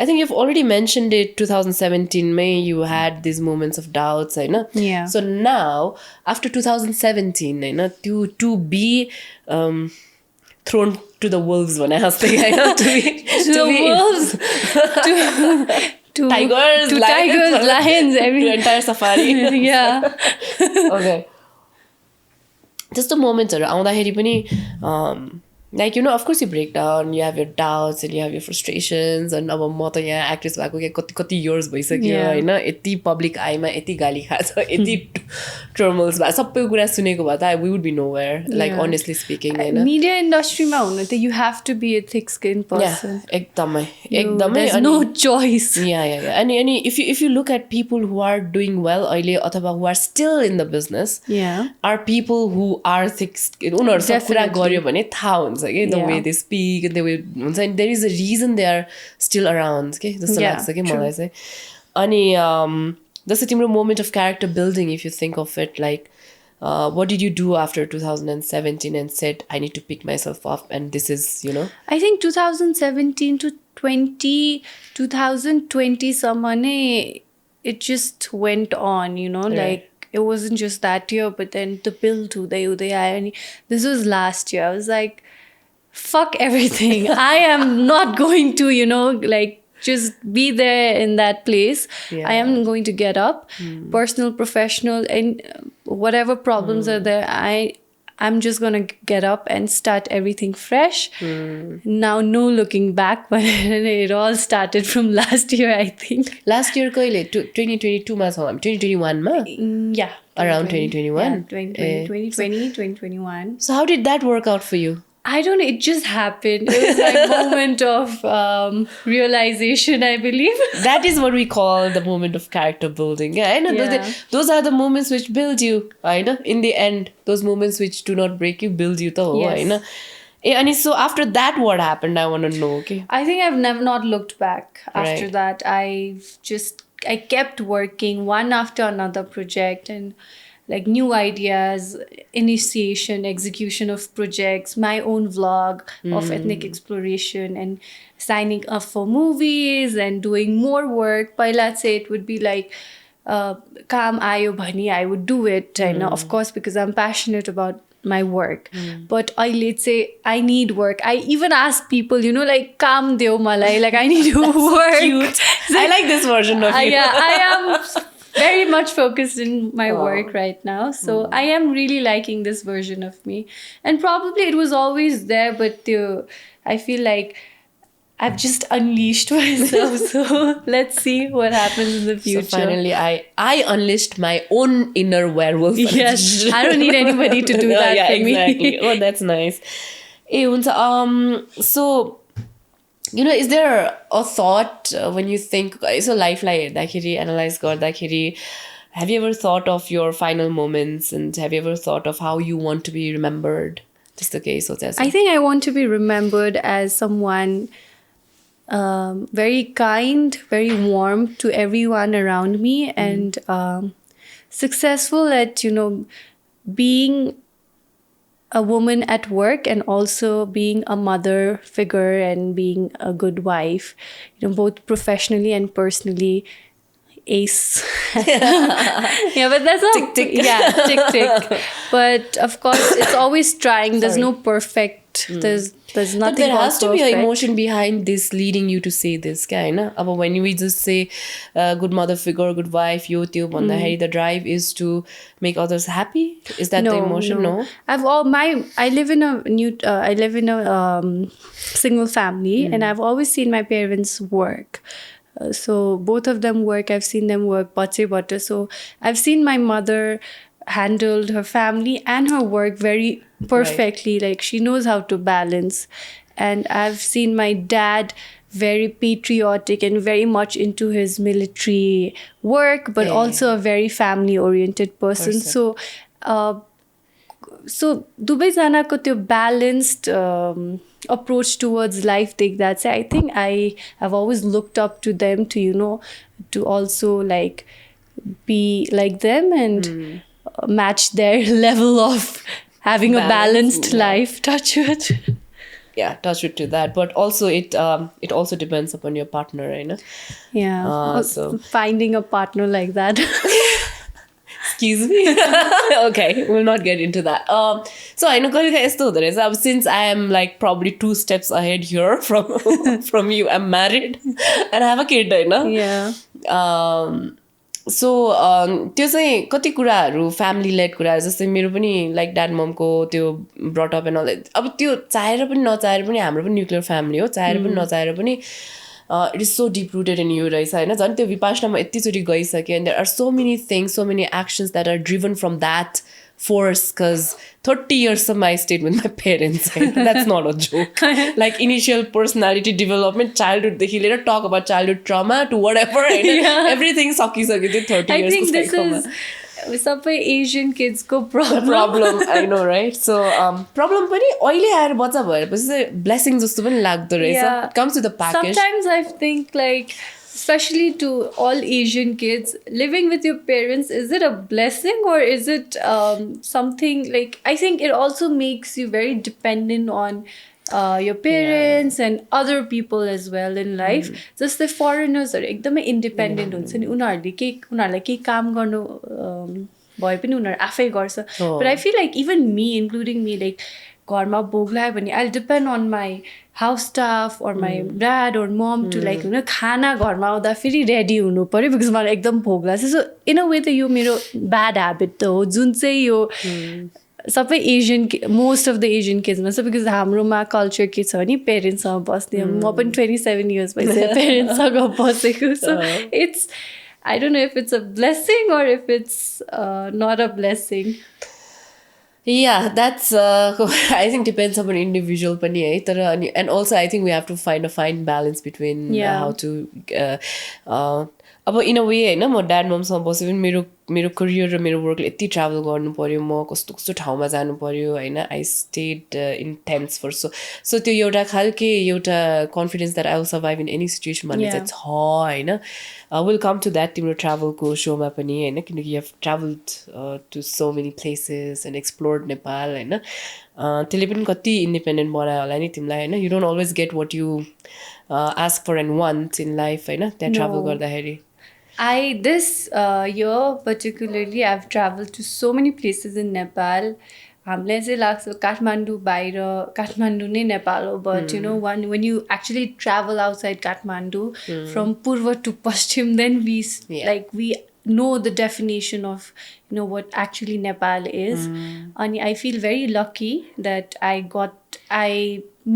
I think you've already mentioned it. 2017 May, you had these moments of doubts, I know. Yeah. So now, after 2017, I know, to be thrown to the wolves when I was thinking, I know, to be wolves, to tigers, lions, every to entire safari. yeah. Okay. Just the momentहरू आउँदाखेरि पनि like, you know, of course you break down, you have your doubts and you have your frustrations, and अब म त यहाँ actress भएको क्या कति years भइसक्यो होइन, यति पब्लिक आइमा यति गाली खाछ, यति ट्रमल्स भयो, सबै कुरा सुनेको भए त we would be nowhere, like honestly speaking, होइन. Media industry मा हुनु त you have to be a thick skinned person. एकदमै there's no choice. Yeah. And if you look at people who are doing well अहिले अथवा who are still in the business, are people who are thick skinned. उनीहरूसँग कुरा गर्यो भने थाहा हुन्छ के, the way they speak, the way हुन्छ नि, there is a reason they are still around के जस्तो लाग्छ कि मलाई चाहिँ. अनि जस्तो तिम्रो moment of character building, if you think of it, like what did you do after 2017 and said, I need to pick myself up and this is, you know? I think 2017 to 2020 someone, it just went on, you know, like it wasn't just that year, but then the build to the this was last year. I was like, fuck everything. I am not going to, you know, like just be there in that place. I am going to get up, personal, professional, and whatever problems are there, I'm just going to get up and start everything fresh. Now, no looking back, but it all started from last year, I think. Last year, 2022 ma chhau हामी, 2021 ma? Yeah. Around 2021? Yeah, 2020, 2021. So how did that work out for you? I don't know, it just happened. It was like a moment of realization, I believe. That is what we call the moment of character building. Yeah, I know. Those are the moments which build you. I know. In the end, those moments which do not break you build you. I know. And so after that, what happened? I want to know. Okay. I think I've never not looked back after that. I kept working one after another project, and like new ideas, initiation, execution of projects, my own vlog of ethnic exploration, and signing up for movies and doing more work. But let's say it would be like, kaam aayo bhani, I would do it. And of course, because I'm passionate about my work. But let's say I need work. I even ask people, you know, like, kaam deo malai, like I need to work. Cute. I like this version of you. Yeah, I am very much focused in my work right now. So I am really liking this version of me. And probably it was always there, but I feel like I've just unleashed myself. So let's see what happens in the future. So finally, I unleashed my own inner werewolf. Yes, I don't need anybody to do that for me. Exactly. Oh, that's nice. So, you know, is there a thought when you think, so life like analyze gardakiri, have you ever thought of your final moments, and have you ever thought of how you want to be remembered? Just the case. I think I want to be remembered as someone very kind, very warm to everyone around me, and successful at, you know, being a woman at work and also being a mother figure and being a good wife, you know, both professionally and personally. Ace. Yeah, but that's not tick. Yeah, tick. But of course, it's always trying. There's no perfect. There's nothing. But there has to be perfect. an emotion behind this, leading you to say this, kind. But when we just say good mother figure, good wife, YouTube, on the drive is to make others happy. Is that the emotion? No. I live in a single family, and I've always seen my parents work. So both of them work. I've seen them work butter. So I've seen my mother handled her family and her work very perfectly. Like, she knows how to balance. And I've seen my dad very patriotic and very much into his military work, but also a very family oriented person. So Dubai Zana ko tyo balanced approach towards life take that say, I think I have always looked up to them to, you know, to also like be like them and match their level of having a balanced life. Touch wood. Yeah, touch it to that, but also it also depends upon your partner, right? Yeah, so finding a partner like that. excuse me. Okay, we'll not get into that. So I know since I am like probably 2 steps ahead here from you, I'm married and I have a kid, right? Yeah. So त्यो चाहिँ कति कुराहरू family led कुराहरू जस्तै मेरो पनि like dad ममको त्यो brought up and all अब त्यो चाहेर पनि नचाहेर पनि हाम्रो पनि न्युक्लियर फ्यामिली हो, चाहेर पनि नचाहेर पनि it is so deep rooted in you रहेछ होइन. झन् त्यो विपासनामा यतिचोटि गइसक्यो and there are so many things, so many actions that are driven from that force, because 30 years I stayed with my parents. Right? That's not a joke. Like initial personality development, childhood, later talk about childhood trauma to whatever. Right? Yeah. Everything sucky 30 years. I think this is some Asian kids go problem. I know, right? So problem pani oile aएर बच्चा भएपछि blessing जस्तो पनि लाग्दो रहेछ. It comes with a package. Sometimes I think like, especially to all Asian kids, living with your parents, is it a blessing or is it something like, I think it also makes you very dependent on your parents and other people as well in life. Just the foreigners are एकदमै independent हुन्छ नि, उनीहरूलाई केही काम गर्नु भए पनि उनीहरू आफै गर्छ. But I feel like even me, including me, like घरमा भोग लाग्यो भने I'll depend on my house staff or my dad or mom to like खाना घरमा आउँदा फेरि रेडी हुनु पर्यो बिकज मलाई एकदम भोग लाग्छ. सो इन अ वे त यो मेरो ब्याड ह्याबिट त हो जुन चाहिँ यो सबै Asian most of the Asian किड्समा छ. बिकज हाम्रोमा कल्चर के छ भने पेरेन्ट्ससँग बस्ने, म पनि 27 इयर्स भइसक्यो पेरेन्ट्ससँग बसेको. So it's I don't know if it's a blessing or if it's not a blessing. Yeah, that's I think depends upon individual pani hai tara, and also I think we have to find a fine balance between how to अब in a way होइन म dad ममसँग बस्यो भने मेरो career र मेरो Berkeley यति travel गर्नु पऱ्यो, म कस्तो कस्तो ठाउँमा जानु पऱ्यो होइन. I stayed in tents for so त्यो एउटा खालके एउटा confidence that I will survive in any situation भन्ने चाहिँ छ होइन. विल कम टु द्याट तिम्रो ट्राभलको सोमा पनि होइन, किनकि you have travelled to so many places and explored Nepal होइन. त्यसले पनि कति इन्डिपेन्डेन्ट बनायो होला नि तिमीलाई होइन. You don't always get what you ask for and want in life होइन त्यहाँ ट्राभल गर्दाखेरि. This year particularly, I've traveled to so many places in Nepal. हामीलाई चाहिँ लाग्छ काठमाडौँ बाहिर काठमाडौँ नै नेपाल हो, but you know when you actually travel outside Kathmandu from Purva to Paschim, then we know the definition of what actually Nepal is. And I feel very lucky that I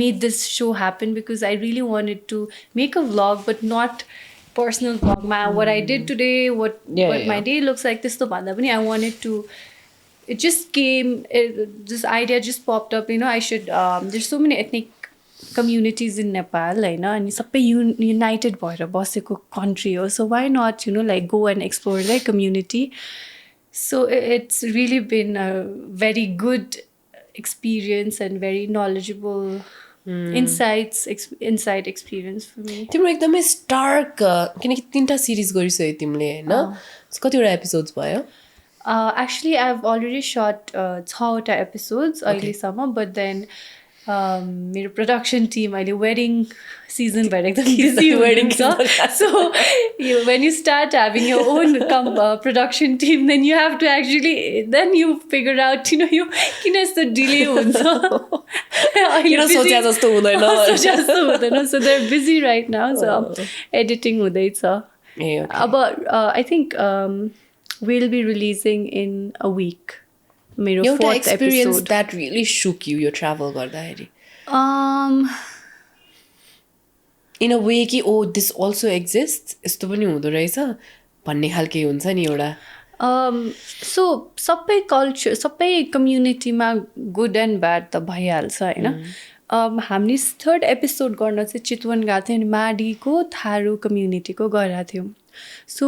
made this show happen because I really wanted to make a vlog, but not personal vlog. What I did today, what my day looks like, this I wanted to, it just came, this idea just popped up, I should, there's so many ethnic communities in Nepal, and it's a united country, so why not, like go and explore their community. So it's really been a very good experience and very knowledgeable inside experience for me. तिम्रो एकदमै Stark किनकि 3टा series गरिसक्यो तिमीले होइन, कतिवटा episodes भयो? Actually I've already shot 6वटा episodes अहिलेसम्म, but then मेरो production team अहिले wedding season भएर एकदम busy wedding छ. So when you start having your own production team, then you have to actually, then you figure out you किन यस्तो delay हुन्छ. सोचे जस्तो हुँदैन. So they're busy right now, so editing हुँदैछ. अब I think we'll be releasing in a week. मेरो एउटा 4th experience episode that really shook you, your travel गर्दाखेरि? In a way कि this also exists, यस्तो पनि हुँदो रहेछ भन्ने खालके हुन्छ नि एउटा. So सबै कल्चर सबै कम्युनिटीमा गुड एन्ड ब्याड त भइहाल्छ होइन. हामीले 3rd episode गर्न चाहिँ चितवन गएको थियौँ अनि माडीको थारू कम्युनिटीको गइरहेको थियौँ. सो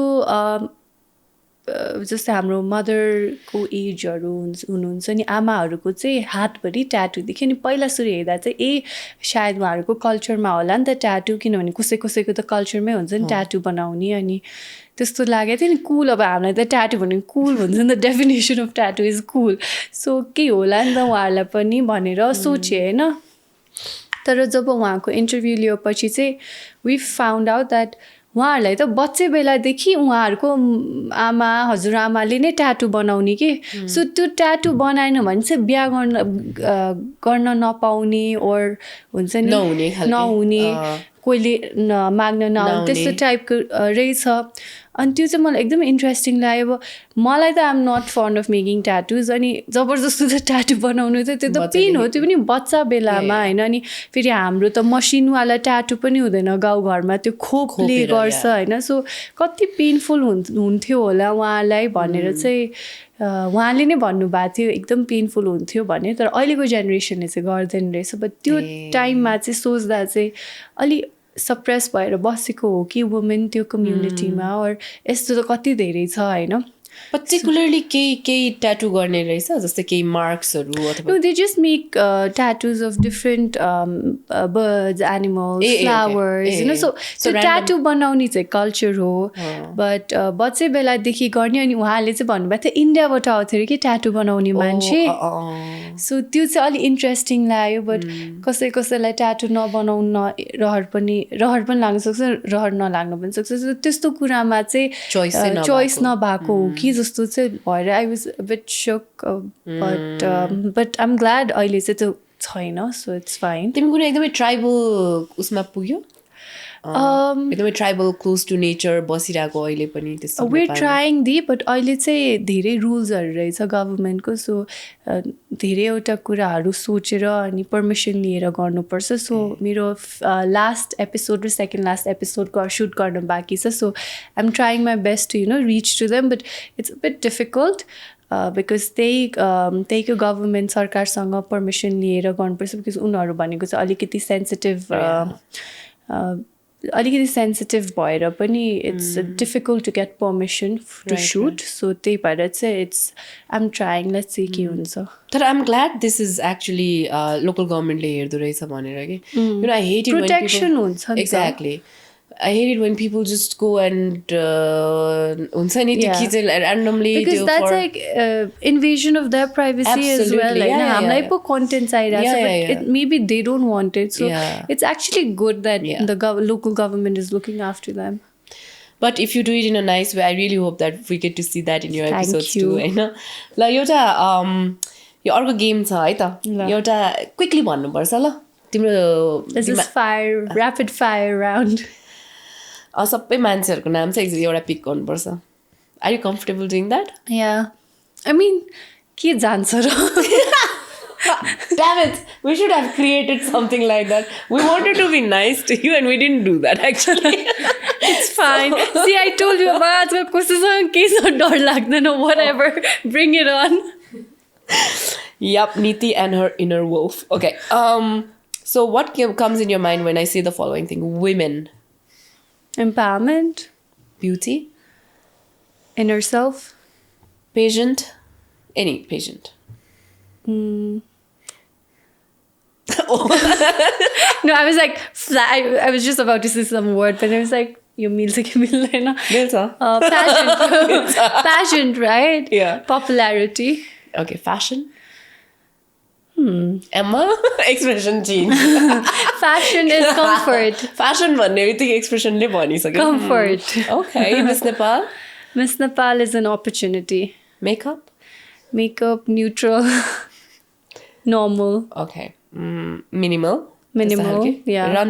जस्तै हाम्रो मदरको एजहरू हुनुहुन्छ नि आमाहरूको चाहिँ हातभरि ट्याटु देख्यो नि पहिला सुरु हेर्दा चाहिँ सायद उहाँहरूको कल्चरमा होला नि त ट्याटु किनभने कसैको त कल्चरमै हुन्छ नि ट्याटु बनाउने अनि त्यस्तो लागेको थियो नि कुल अब हामीलाई त ट्याटु भनेको कुल भन्छ नि त definition of tattoo is cool so के होला नि त उहाँहरूलाई पनि भनेर सोचेँ होइन तर जब उहाँको इन्टरभ्यू लिएपछि चाहिँ वी फाउन्ड आउट द्याट उहाँहरूलाई त बच्चे बेलादेखि उहाँहरूको आमा हजुरआमाले नै ट्याटु बनाउने कि सो त्यो ट्याटु बनाएन भने चाहिँ बिहा गर्न नपाउने ओर हुन्छ नि नहुने कोहीले माग्न नआउने त्यस्तो टाइपको रहेछ अनि त्यो चाहिँ मलाई एकदमै इन्ट्रेस्टिङ लाग्यो अब मलाई त I'm not fond of making tattoos अनि जबरजस्ती त ट्याटु बनाउनु त त्यो त पेन हो त्यो पनि बच्चा बेलामा होइन अनि फेरि हाम्रो त मसिनवाला ट्याटु पनि हुँदैन गाउँघरमा त्यो खोपले गर्छ होइन सो कति पेनफुल हुन्थ्यो होला उहाँलाई भनेर चाहिँ उहाँले नै भन्नुभएको थियो एकदम पेनफुल हुन्थ्यो भने तर अहिलेको जेनेरेसनले चाहिँ गर्दैन रहेछ बट त्यो टाइममा चाहिँ सोच्दा चाहिँ अलि सप्रेस भएर बसेको हो कि वुमेन त्यो कम्युनिटीमा और यस्तो त कति धेरै छ होइन पर्टिकुलरली केही ट्याटु गर्ने रहेछ जस्तै केही मार्क्सहरू अथवा No, they just make tattoos of different birds, animals, flowers, you know. So tattoo बनाउने चाहिँ कल्चर हो बट बच्चे बेलादेखि गर्ने अनि उहाँले चाहिँ भन्नुभएको थियो इन्डियाबाट आउँथ्यो अरे कि ट्याटु बनाउने मान्छे सो त्यो चाहिँ अलिक इन्ट्रेस्टिङ लाग्यो बट कसैलाई ट्याटु नबनाउन रहर पनि लाग्न सक्छ रहर नलाग्न पनि सक्छ सो त्यस्तो कुरामा चाहिँ चोइस नभएको हो कि जस्तो चाहिँ भएर आई वाज अ बिट सोक बट आइम ग्ल्याड अहिले चाहिँ त्यो छैन सो इट्स फाइन तिमी कुनै एकदमै ट्राइबल उसमा पुग्यो एकदमै ट्राइबल क्लोज टु नेचर बसिरहेको अहिले पनि त्यस्तो वेयर ट्राइङ दि बट अहिले चाहिँ धेरै रुल्सहरू रहेछ गभर्मेन्टको सो धेरैवटा कुराहरू सोचेर अनि पर्मिसन लिएर गर्नुपर्छ सो मेरो लास्ट एपिसोड र सेकेन्ड लास्ट एपिसोडको सुट गर्न बाँकी छ so I'm trying my best to reach to them but it's a bit difficult because त्यहीको गभर्मेन्ट सरकारसँग पर्मिसन लिएर गर्नुपर्छ बिकज उनीहरू भनेको चाहिँ अलिकति सेन्सिटिभ भएर पनि it's difficult to get permission to shoot so त्यही भएर चाहिँ it's I'm trying let's see के हुन्छ तर I'm glad this is actually local गभर्मेन्टले हेर्दो रहेछ भनेर कि आई हेट इट प्रोटेक्सन हुन्छ exactly I hate it when people just go and हुन्छ नि त्यो खिचेर randomly because that's like invasion of their privacy as well like हामीलाई पो कन्टेन्ट चाहिरहेको छ but maybe they don't want it so it's actually good that the local government is looking after them but if you do it in a nice way I really hope that we get to see that in your episodes too हैन ल एउटा यो अर्को game छ है त एउटा quickly भन्नुपर्छ ल तिम्रो this is rapid fire round सबै मान्छेहरूको नाम चाहिँ एउटा पिक गर्नुपर्छ are you comfortable doing that I mean के जान्छ र Damn it, we should have created something like that. We wanted to be nice to you and we didn't do that actually. It's fine. See, I told you about कसैसँग केही डर लाग्दैन whatever, bring it on. Yup, Niti and her inner wolf. Okay. So what comes in your mind when I say the following thing? Women. Empowerment. Beauty. Inner self. Patient. Any patient. No, I was like, I was just about to say some word, but I was like, you meals Passion, right? Yeah. Popularity. Okay, fashion. Emma, expression change. Fashion is comfort. Fashion भन्ने बित्तिकै expression ले भनिसक्यो. Comfort. Okay, Miss Nepal. Miss Nepal is an opportunity. Makeup. Neutral. Normal. Okay. Minimal. Yeah.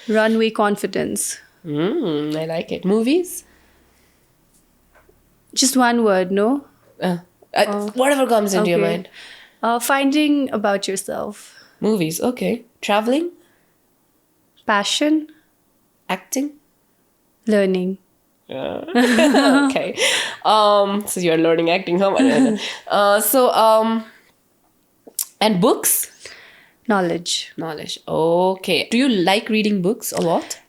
Runway confidence. I like it. Movies. Just one word, no? Whatever comes into your mind. Finding about yourself. Movies, okay. Traveling. Passion. Acting. Learning. Okay. So you're learning acting, huh? And books. Knowledge. Okay. Do you like reading books a lot?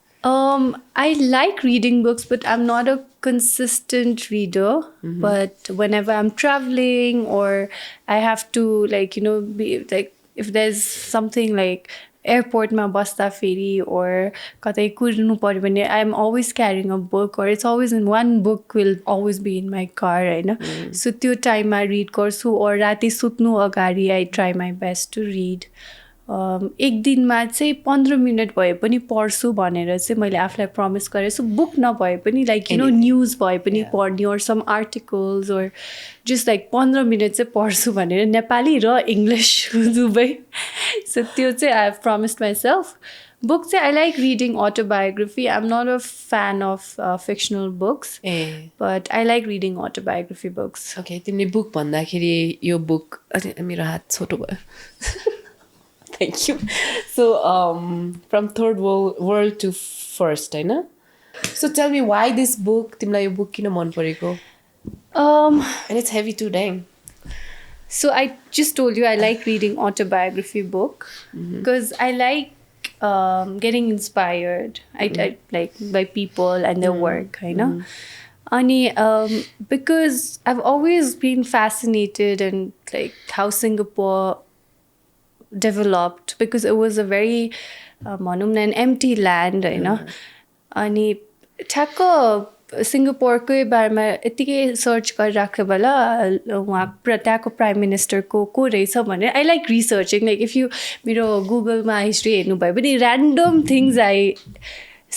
I like reading books, but I'm not a consistent reader. But whenever I'm traveling or I have to, like, be like, if there's something like airport ma basta feri or katai kurnu paryo bhane, I'm always carrying a book, or it's always in one book will always be in my car, right? So त्यो time ma read गर्छु, or राति सुत्नु अगाडि I try my best to read. एक दिनमा चाहिँ 15 minute भए पनि पढ्छु भनेर चाहिँ मैले आफूलाई प्रमिस गरेँ. सो बुक नभए पनि लाइक न्युज भए पनि पढ्ने, or some articles, or just like 15 minute चाहिँ पढ्छु भनेर, नेपाली र इङ्ग्लिस दुवै. सो त्यो चाहिँ I have promised myself. Books, I like reading autobiography. I'm not a fan of fictional books, but I like reading autobiography books. Okay, तिमीले book भन्दाखेरि यो बुक मेरो हात छोटो भयो. Thank you. So, from third world to first, होइन? So tell me why this book? तिमीलाई यो book किन मन परेको? And it's heavy too, dang. So I just told you I like reading autobiography book because I like getting inspired. I like by people and their work, you know. And because I've always been fascinated and like how Singapore developed, because it was a very an empty land, you know. अनि ठ्याक्क सिङ्गापुरकै बारेमा यत्तिकै search गरिराख्यो बेला उहाँ त्यहाँको prime मिनिस्टरको को रहेछ भनेर I like researching. Like if you मेरो गुगलमा हिस्ट्री हेर्नुभयो भने ऱ्यान्डम थिङ्स आई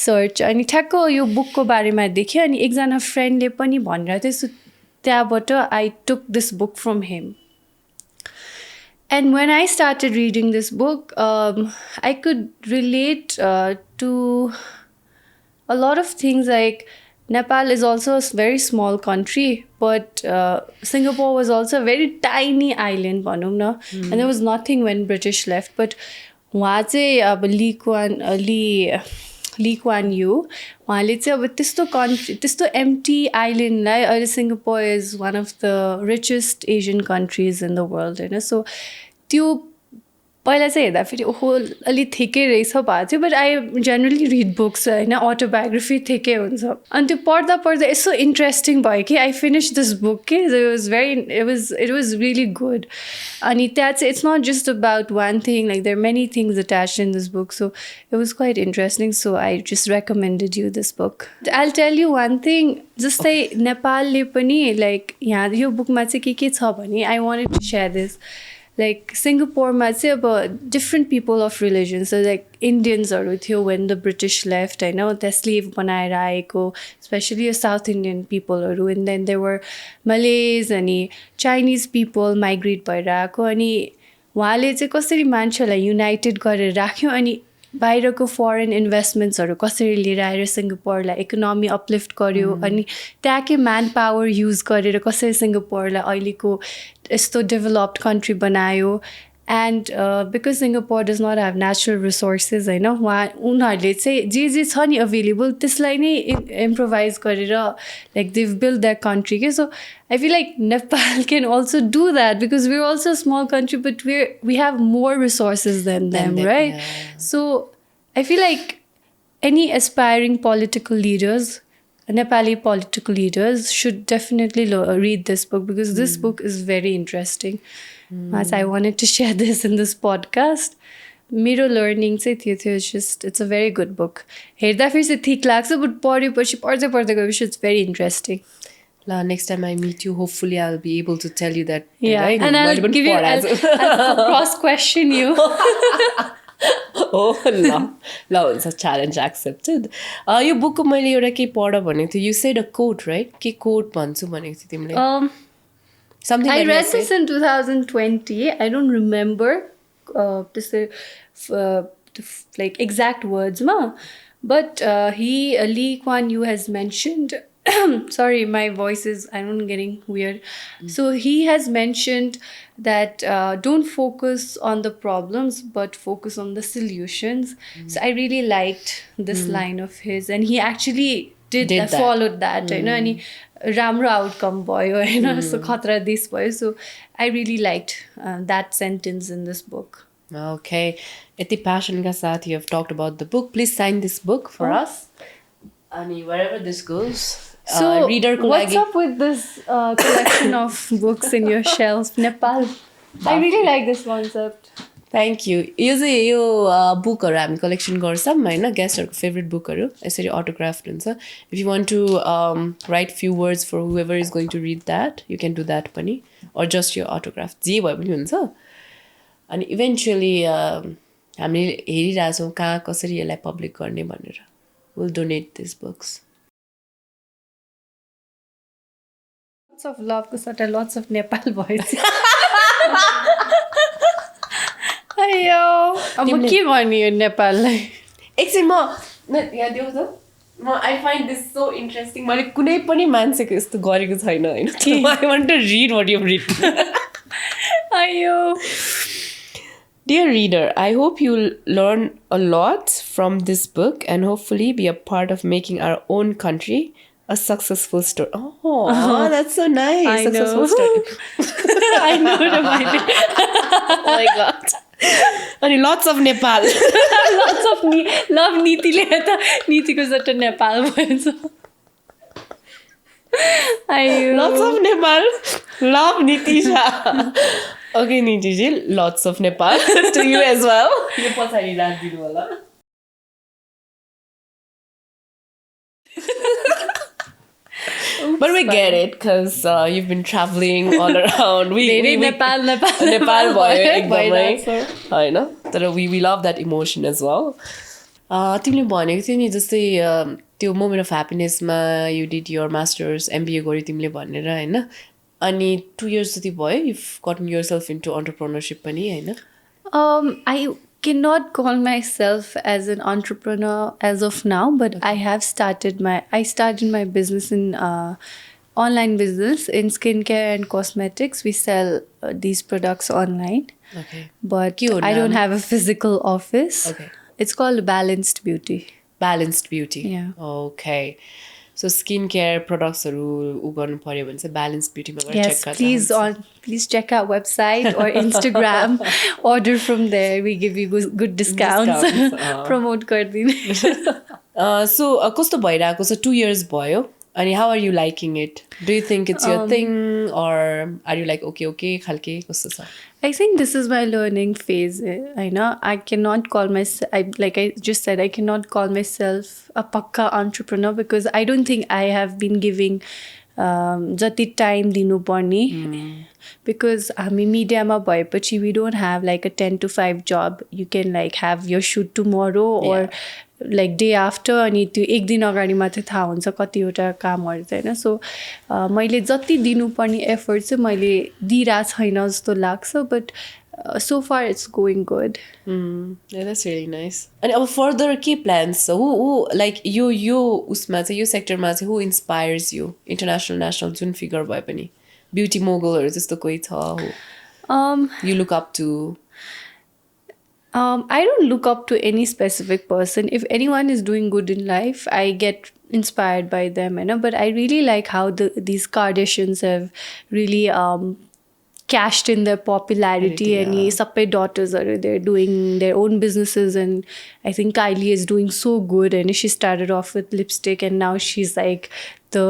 सर्च. अनि ठ्याक्क यो बुकको बारेमा देखेँ, अनि एकजना फ्रेन्डले पनि भनिरहेको थियो. सो त्यहाँबाट I took this book from him. And when I started reading this book, I could relate to a lot of things. Like Nepal is also a very small country, but Singapore was also a very tiny island, and there was nothing when British left. But वहाँ चाहिँ अब ली Kuan you उहाँले चाहिँ अब त्यस्तो country, त्यस्तो empty आइल्यान्डलाई अहिले Singapore is one of the richest Asian countries in the world, होइन. सो त्यो पहिला चाहिँ हेर्दाखेरि ओहो अलिक ठिकै रहेछ भएको थियो. But I generally read books, होइन, अटोबायोग्राफी ठिकै हुन्छ. अनि त्यो पढ्दा पढ्दा यस्तो इन्ट्रेस्टिङ भयो कि आई फिनिस दिस बुक के इट वाज रियली गुड. अनि त्यहाँ चाहिँ it's not just about one thing, like there many things attached in this book. So it was quite interesting. So I just recommended you this book. I tell you one thing, जस्तै नेपालले पनि like यहाँ यो बुकमा चाहिँ के छ भने I wanted to share this. Like सिङ्गापुरमा चाहिँ अब different people of religion, so like इन्डियन्सहरू थियो वेन द ब्रिटिस लेफ्ट, होइन, त्यहाँ स्लेभ बनाएर आएको, स्पेसली यो साउथ इन्डियन पिपलहरू. And then there were Malays अनि चाइनिज पिपल माइग्रेट भएर आएको. अनि उहाँले चाहिँ कसरी मान्छेहरूलाई युनाइटेड गरेर राख्यो, अनि बाहिरको फरेन इन्भेस्टमेन्ट्सहरू कसरी लिएर आएर सिङ्गापुरलाई इकोनोमी अपलिफ्ट गर्यो, अनि त्यहाँकै म्यान पावर युज गरेर कसरी सिङ्गापुरलाई अहिलेको यस्तो डेभलप्ड कन्ट्री बनायो. And because Singapore does not have natural resources, होइन, उनीहरूले चाहिँ जे छ नि अभाइलेबल त्यसलाई नै इम्प्रोभाइज गरेर like they've build that country के. So I feel like Nepal can also do that because we are also small country but we have more resources than them, right. So I feel like any aspiring political leaders, Nepali political leaders should definitely read this book because this book is very interesting. As I wanted to share this in this podcast. मेरो learning चाहिँ थियो, it's a very good book. हेर्दा फेरि चाहिँ ठीक लाग्छ, but पढेपछि पढ्दै गएपछि it's very interesting. Next time I meet you, hopefully I'll be able to tell you that. Yeah, and I'll give you, I'll cross-question you. Oh, ल हुन्छ, challenge accepted. यो बुकको मैले एउटा केही पढ भनेको थिएँ. You said a quote, right? के quote भन्छु भनेको थिएँ तिमीले? Something I read this in 2020. I don't remember like exact words, but Lee Kuan Yew has mentioned. Sorry, my voice is, I don't know, getting weird. So he has mentioned that don't focus on the problems, but focus on the solutions. So I really liked this line of his, and he actually did followed that, you know, and he ramro outcome boy, you know, so khatra this boy. So I really liked that sentence in this book. Okay. यति passion का साथ you have talked about the book. Please sign this book for us. And wherever this goes. So, reader को what's लागि up with this collection of books in your shelf, Nepal? I really like this concept. Thank you. यो चाहिँ यो बुकहरू हामी collection गर्छौँ होइन गेस्टहरूको फेभरेट बुकहरू यसरी अटोग्राफ्ड हुन्छ if you want to write few words for whoever is going to read that you can do that पनि अर जस्ट यो अटोग्राफ जे भए पनि हुन्छ अनि इभेन्चुअली हामीले हेरिरहेछौँ कहाँ कसरी यसलाई पब्लिक गर्ने भनेर will donate this books Lots of love को सट्टा lots of Nepal boys. अयो अब म के गर्ने यो नेपाललाई एकछिन म यहाँ देऊ त म I find this so interesting मैले कुनै पनि मान्छेको यस्तो गरेको छैन होइन I want to read what you read अयो Dear reader, I hope you'll learn a lot from this book and hopefully be a part of making our own country a successful story. Oh, that's so nice. I successful know. story. I know the Oh my god. And lots of Nepal. lots of love नीतिले त नीतिको सट्टा नेपाल भन्छ अयो Lots of Nepal. Love Niti Shah. Okay, Niti ji, lots of Nepal to you as well. यो पछाडि राखिदिनु होला But we get it because you've been traveling all around. धेरै नेपाल Nepal भयो एकदमै भइरहेछ होइन तर we love that emotion as well. तिमीले भनेको थियो नि जस्तै त्यो मोमेन्ट अफ ह्याप्पिनेसमा you did your masters MBA गर्यो तिमीले भनेर होइन अनि 2 years जति भयो you've gotten yourself into entrepreneurship पनि होइन I cannot call myself as an entrepreneur as of now, but I started my business in online business in skincare and cosmetics. We sell these products online, Okay. but के हो I don't नाम? have a physical office. Okay. It's called Balanced Beauty. Balanced beauty. Yeah. Okay. So skincare productsहरू उ गर्नु पर्यो भने चाहिँ Balanced Beautyमा गएर Yes, check गर्दा please check out website or Instagram. Order from there. We give you good discounts. Discounts, Promote गरिदिने. So कस्तो भइरहेको छ 2 years भयो अनि how are you liking it? Do you think it's your thing or are you like okay खालके कस्तो छ I think this is my learning phase. I know I cannot call myself. Like I just said, I cannot call myself a pakka entrepreneur because I don't think I have been giving jati time dinu parne. Because हामी मिडियामा भएपछि we don't have like a 10 to 5 job. You can like have your shoot tomorrow or like day after अनि त्यो एक दिन अगाडि मात्रै थाहा हुन्छ कतिवटा कामहरू चाहिँ होइन सो मैले जति दिनुपर्ने एफर्ट चाहिँ मैले दिइरहेको छैन जस्तो लाग्छ but so far it's going good. Yeah, that's really nice. And अब further के plans छ who like यो उसमा चाहिँ यो सेक्टरमा चाहिँ who inspires you international national जुन फिगर भए पनि ब्युटी मोगलहरू जस्तो कोही छ who you look up to I don't look up to any specific person. If anyone is doing good in life, I get inspired by them, you know. But I really like how these Kardashians have really cashed in their popularity and sabai daughters are they're doing their own businesses and I think Kylie is doing so good and she started off with lipstick and now she's like the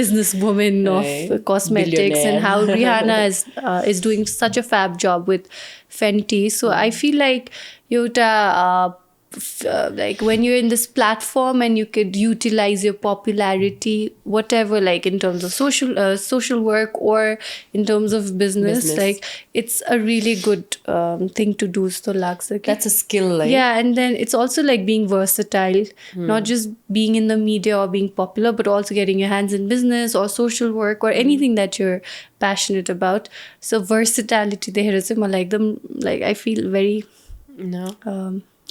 businesswoman of cosmetics and how Rihanna is doing such a fab job with Fenty. So I feel like like when you're in this platform and you could utilize your popularity whatever like in terms of social work or in terms of business. Like it's a really good thing to do so lagsa ki. That's a skill like Yeah, and then it's also like being versatile, not just being in the media or being popular but also getting your hands in business or social work or anything that you're passionate about. So versatility there is like them like I feel very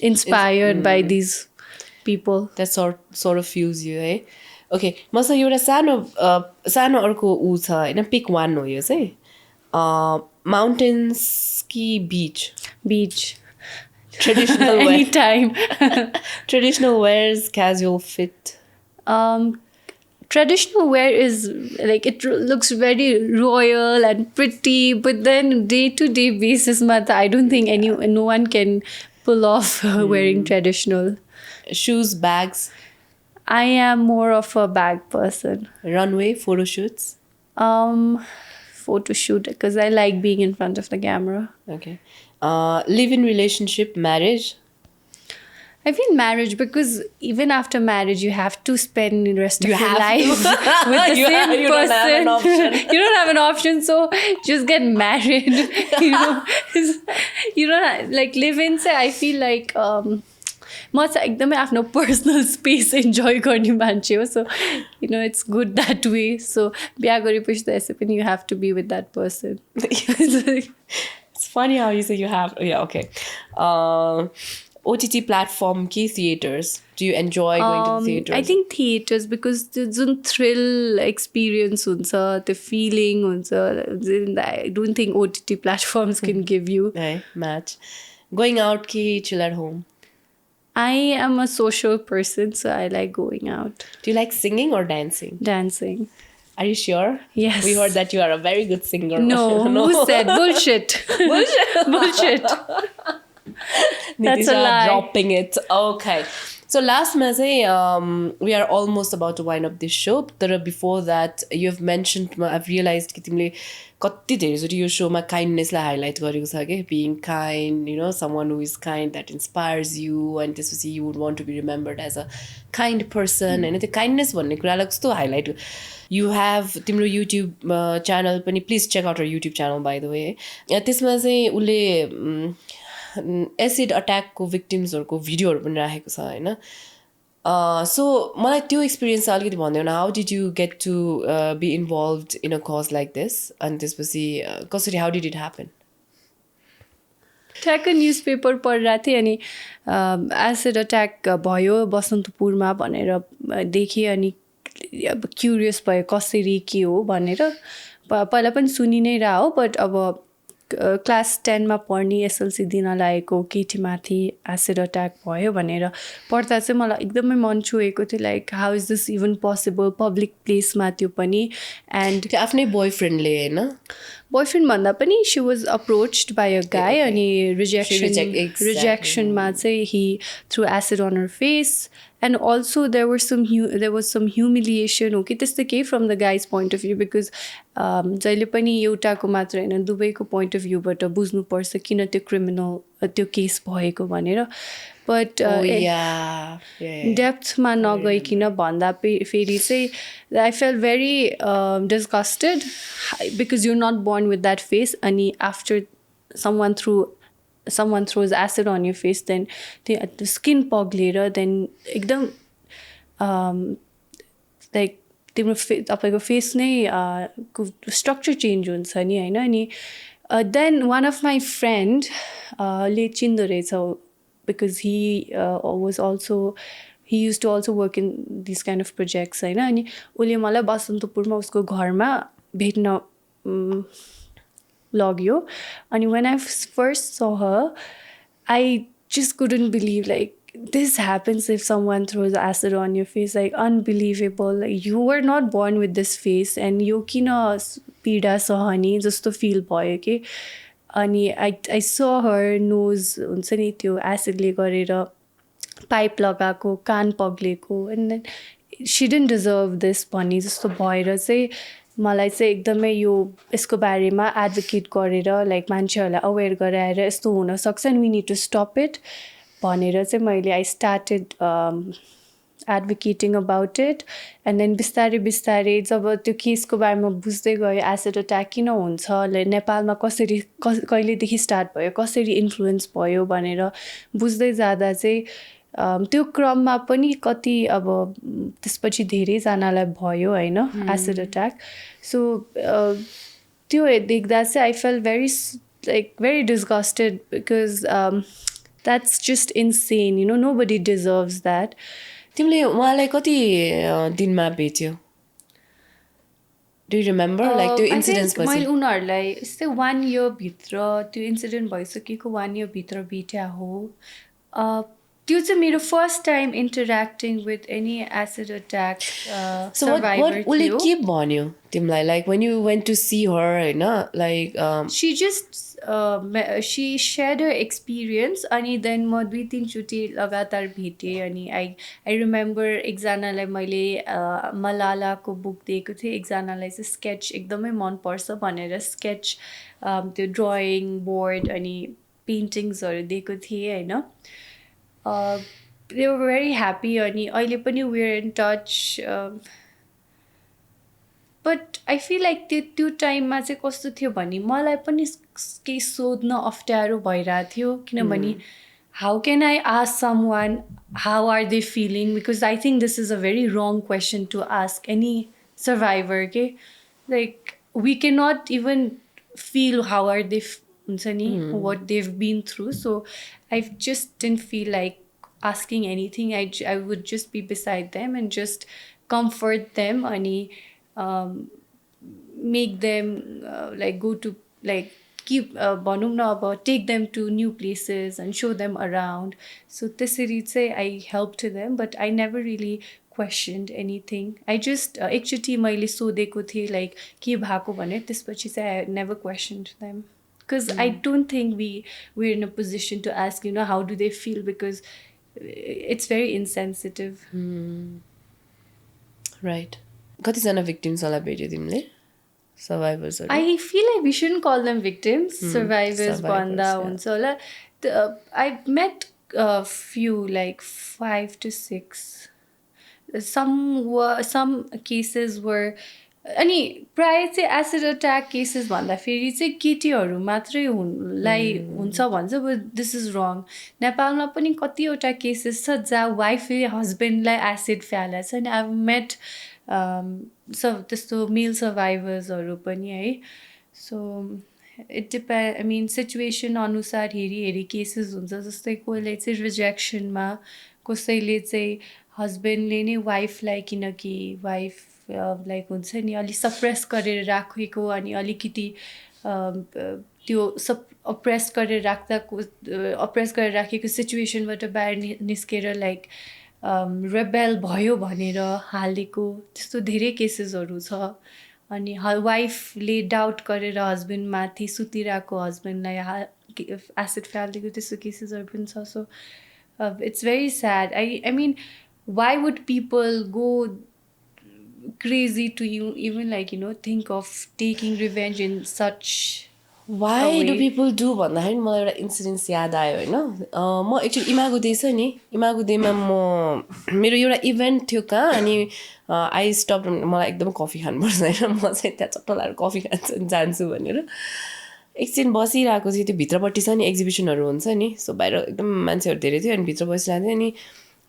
inspired by these people. That sort of fuels you है okay मसँग एउटा सानो अर्को ऊ छ होइन pick one हो यो चाहिँ माउन्टेन्स कि beach traditional Anytime. Traditional wears casual fit traditional wear is like it looks very royal and pretty, but then day to day basis, I don't think no one can pull off wearing traditional. Shoes, bags, I am more of a bag person. runway, photo shoots. Um, Photo shoot because I like being in front of the camera. Okay. Live-in relationship, marriage. I feel marriage because even after marriage, you have to spend the rest of You your have life to. with the You same you person. don't have an option. You don't have an option, so just get married. You know, you don't like live in. Say, I feel like म चाहिँ एकदमै आफ्नो personal space enjoy गर्ने मान्छे हो so you know it's good that way so बिहा गरेपछि त यसै पनि you have to be with that person. It's funny how you say you have. Yeah, okay. OTT platform, key theaters. Do you enjoy going to the theaters? I think theaters because the जुन thrill experience हुन्छ the feeling हुन्छ I don't think OTT platforms can give you. Hey, match. Going out, key, chill at home. I am a social person, so I like going out. Do you like singing or dancing? Dancing. Are you sure? Yes. We heard that you are a very good singer. No, who said bullshit? Bullshit. Bullshit. Niti That's a Shah lie. dropping it. Okay. So last message, we are almost about to wind up this show. But before that, you have mentioned, I've realized that you कति धेरैचोटि यो शोमा काइन्डनेसलाई highlight गरेको छ कि being kind you know someone who is kind that inspires you and त्यसपछि you would want to be remembered as a kind person होइन त्यो kindness भन्ने कुरालाई कस्तो हाइलाइट यु हेभ तिम्रो युट्युब च्यानल पनि please check out YouTube channel by the way त्यसमा चाहिँ उसले एसिड अट्याकको भिक्टिम्सहरूको भिडियोहरू पनि राखेको छ होइन सो मलाई त्यो एक्सपिरियन्स अलिकति भन्दैन how did you get to be involve in a cause like this अनि त्यसपछि कसरी हाउ डिड इट ह्यापन ठ्याक्क न्युज पेपर पढिरहेको थिएँ अनि एसिड अट्याक भयो बसन्तपुरमा भनेर देखेँ अनि अब क्युरियस भयो कसरी के हो भनेर पहिला पनि सुनि नै रह हो बट अब क्लास 10 मा पढ्ने एसएलसी दिन लागेको केटीमाथि एसिड अट्याक भयो भनेर पढ्दा चाहिँ मलाई एकदमै मन छुएको थियो like how is this even possible public प्लेसमा त्यो पनि एन्ड त्यो आफ्नै बोयफ्रेन्डले होइन बोयफ्रेन्ड भन्दा पनि she was approached by a guy अनि रिजेक्सनमा चाहिँ he threw acid on her face and also there was some humiliation okay त्यस्तो केही from the guy's point of view because जहिले पनि एउटाको मात्र हैन दुवैको point of view बाट बुझ्नुपर्छ किन त्यो क्रिमिनल त्यो केस भएको भनेर but डेप्थमा नगइकिन भन्दा फेरि चाहिँ I felt very disgusted because you're not born with that face अनि after someone throws acid on your face then the skin पग्लेर then एकदम like तिम्रो तपाईको फेस नै स्ट्रक्चर चेन्ज हुन्छ नि हैन अनि then one of my friend ले चिन्दो रहेछ because he was also he used to also work in these kind of projects हैन अनि उले मलाई बसन्तपुरमा उसको घरमा भेट्न logio and when I first saw her I just couldn't believe like this happens if someone throws acid on your face like unbelievable like, you were not born with this face and yo kina pida sahani jasto feel bhayo ke ani I saw her nose huncha ni tyo acid le garera pipe lagako kan pagleko and then she didn't deserve this bhani jasto bhayera चाहिँ मलाई चाहिँ एकदमै यो यसको बारेमा advocate गरेर like मान्छेहरूलाई अवेर गराएर यस्तो हुनसक्छ and we need to stop it भनेर चाहिँ मैले I started advocating about it and then बिस्तारै जब त्यो केसको बारेमा बुझ्दै गयो एसिड अट्याक किन हुन्छ नेपालमा कसरी कहिलेदेखि स्टार्ट भयो कसरी इन्फ्लुएन्स भयो भनेर बुझ्दै जाँदा चाहिँ त्यो क्रममा पनि कति अब त्यसपछि धेरैजनालाई भयो हैन एसिड अट्याक सो त्यो देख्दा चाहिँ I felt very disgusted because that's just insane you know nobody deserves that तिमीले उहाँलाई कति दिनमा भेट्यौ Do you remember like त्यो इन्सिडेन्ट्स पछि मैले उनीहरुलाई यस्तै 1 year भित्र त्यो इन्सिडेन्ट भइसकेको 1 year भित्र भेट्या हो त्यो चाहिँ मेरो first time interacting with any acid attack So what survivor उसले थियो. के भन्यो तिमीलाई like when you went to see her होइन like She just she shared her experience अनि then म 2-3 चोटि लगातार भेटेँ अनि I remember एकजनालाई मैले मलालाको बुक दिएको थिएँ, एकजनालाई चाहिँ स्केच एकदमै मनपर्छ भनेर स्केच त्यो ड्रइङ बोर्ड अनि पेन्टिङ्सहरू दिएको थिएँ होइन. They were very happy अनि अहिले पनि we're in touch. But I feel like त्यो टाइममा चाहिँ कस्तो थियो भने मलाई पनि केही सोध्न अप्ठ्यारो भइरहेको थियो किनभने how can I ask someone how are they feeling because I think this is a very wrong question to ask any survivor के like we can not even feel how are they हुन्छ नि what they've been through so I just didn't feel like asking anything. I would just be beside them and just comfort them and make them like go to like keep take them to new places and show them around. So त्यसरी चाहिँ I helped them but I never really questioned anything. I just एकचोटि मैले सोधेको थिएँ like के भएको भने त्यसपछि चाहिँ I never questioned them. Because I don't think we're in a position to ask, how do they feel because it's very insensitive. Right. कतिजना victimsहरूलाई भेट्यो तिमीले सर्भाइभर्सहरू? I feel like we shouldn't call them victims. Survivors भन्दा हुन्छ होला. I've met a few like 5 to 6. Some cases were अनि प्रायः चाहिँ acid attack cases भन्दाखेरि चाहिँ केटीहरू मात्रै हुन्छ भन्छ बट दिस इज रङ. नेपालमा पनि कतिवटा केसेस छ जहाँ वाइफले हस्बेन्डलाई एसिड फ्यालेको छ अनि आई मेट त्यस्तो मेल सर्भाइभर्सहरू पनि है. So it depend I mean situation अनुसार हेरी केसेस हुन्छ. जस्तै कोहीले चाहिँ रिजेक्सनमा, कसैले चाहिँ हस्बेन्डले नै वाइफलाई किनकि वाइफ लाइक हुन्छ नि अलिक सप्रेस गरेर राखेको अनि अलिकति त्यो अप्रेस गरेर राखेको सिचुएसनबाट बाहिर निस्केर लाइक रेबेल भयो भनेर हालेको त्यस्तो धेरै केसेसहरू छ. अनि वाइफले डाउट गरेर हस्बेन्डमाथि सुतिरहेको हस्बेन्डलाई एसिड फ्यालिदिएको त्यस्तो केसेसहरू पनि छ. So it's very sad. I mean why would people go crazy to even like think of taking revenge in such Why do people do भन्दाखेरि मलाई एउटा इन्सिडेन्स याद आयो होइन. म एक्चुअली इमागो डे छ नि, इमागो डेमा मेरो एउटा इभेन्ट थियो कहाँ अनि आई स्टप. मलाई एकदम कफी खानुपर्छ होइन, म चाहिँ त्यहाँ चट्ट लगाएर कफी जान्छु भनेर एकछिन बसिरहेको थियो. त्यो भित्रपट्टि छ नि एक्जिबिसनहरू हुन्छ नि, सो बाहिर एकदम मान्छेहरू धेरै थियो अनि भित्र बसिरहेको थियो. अनि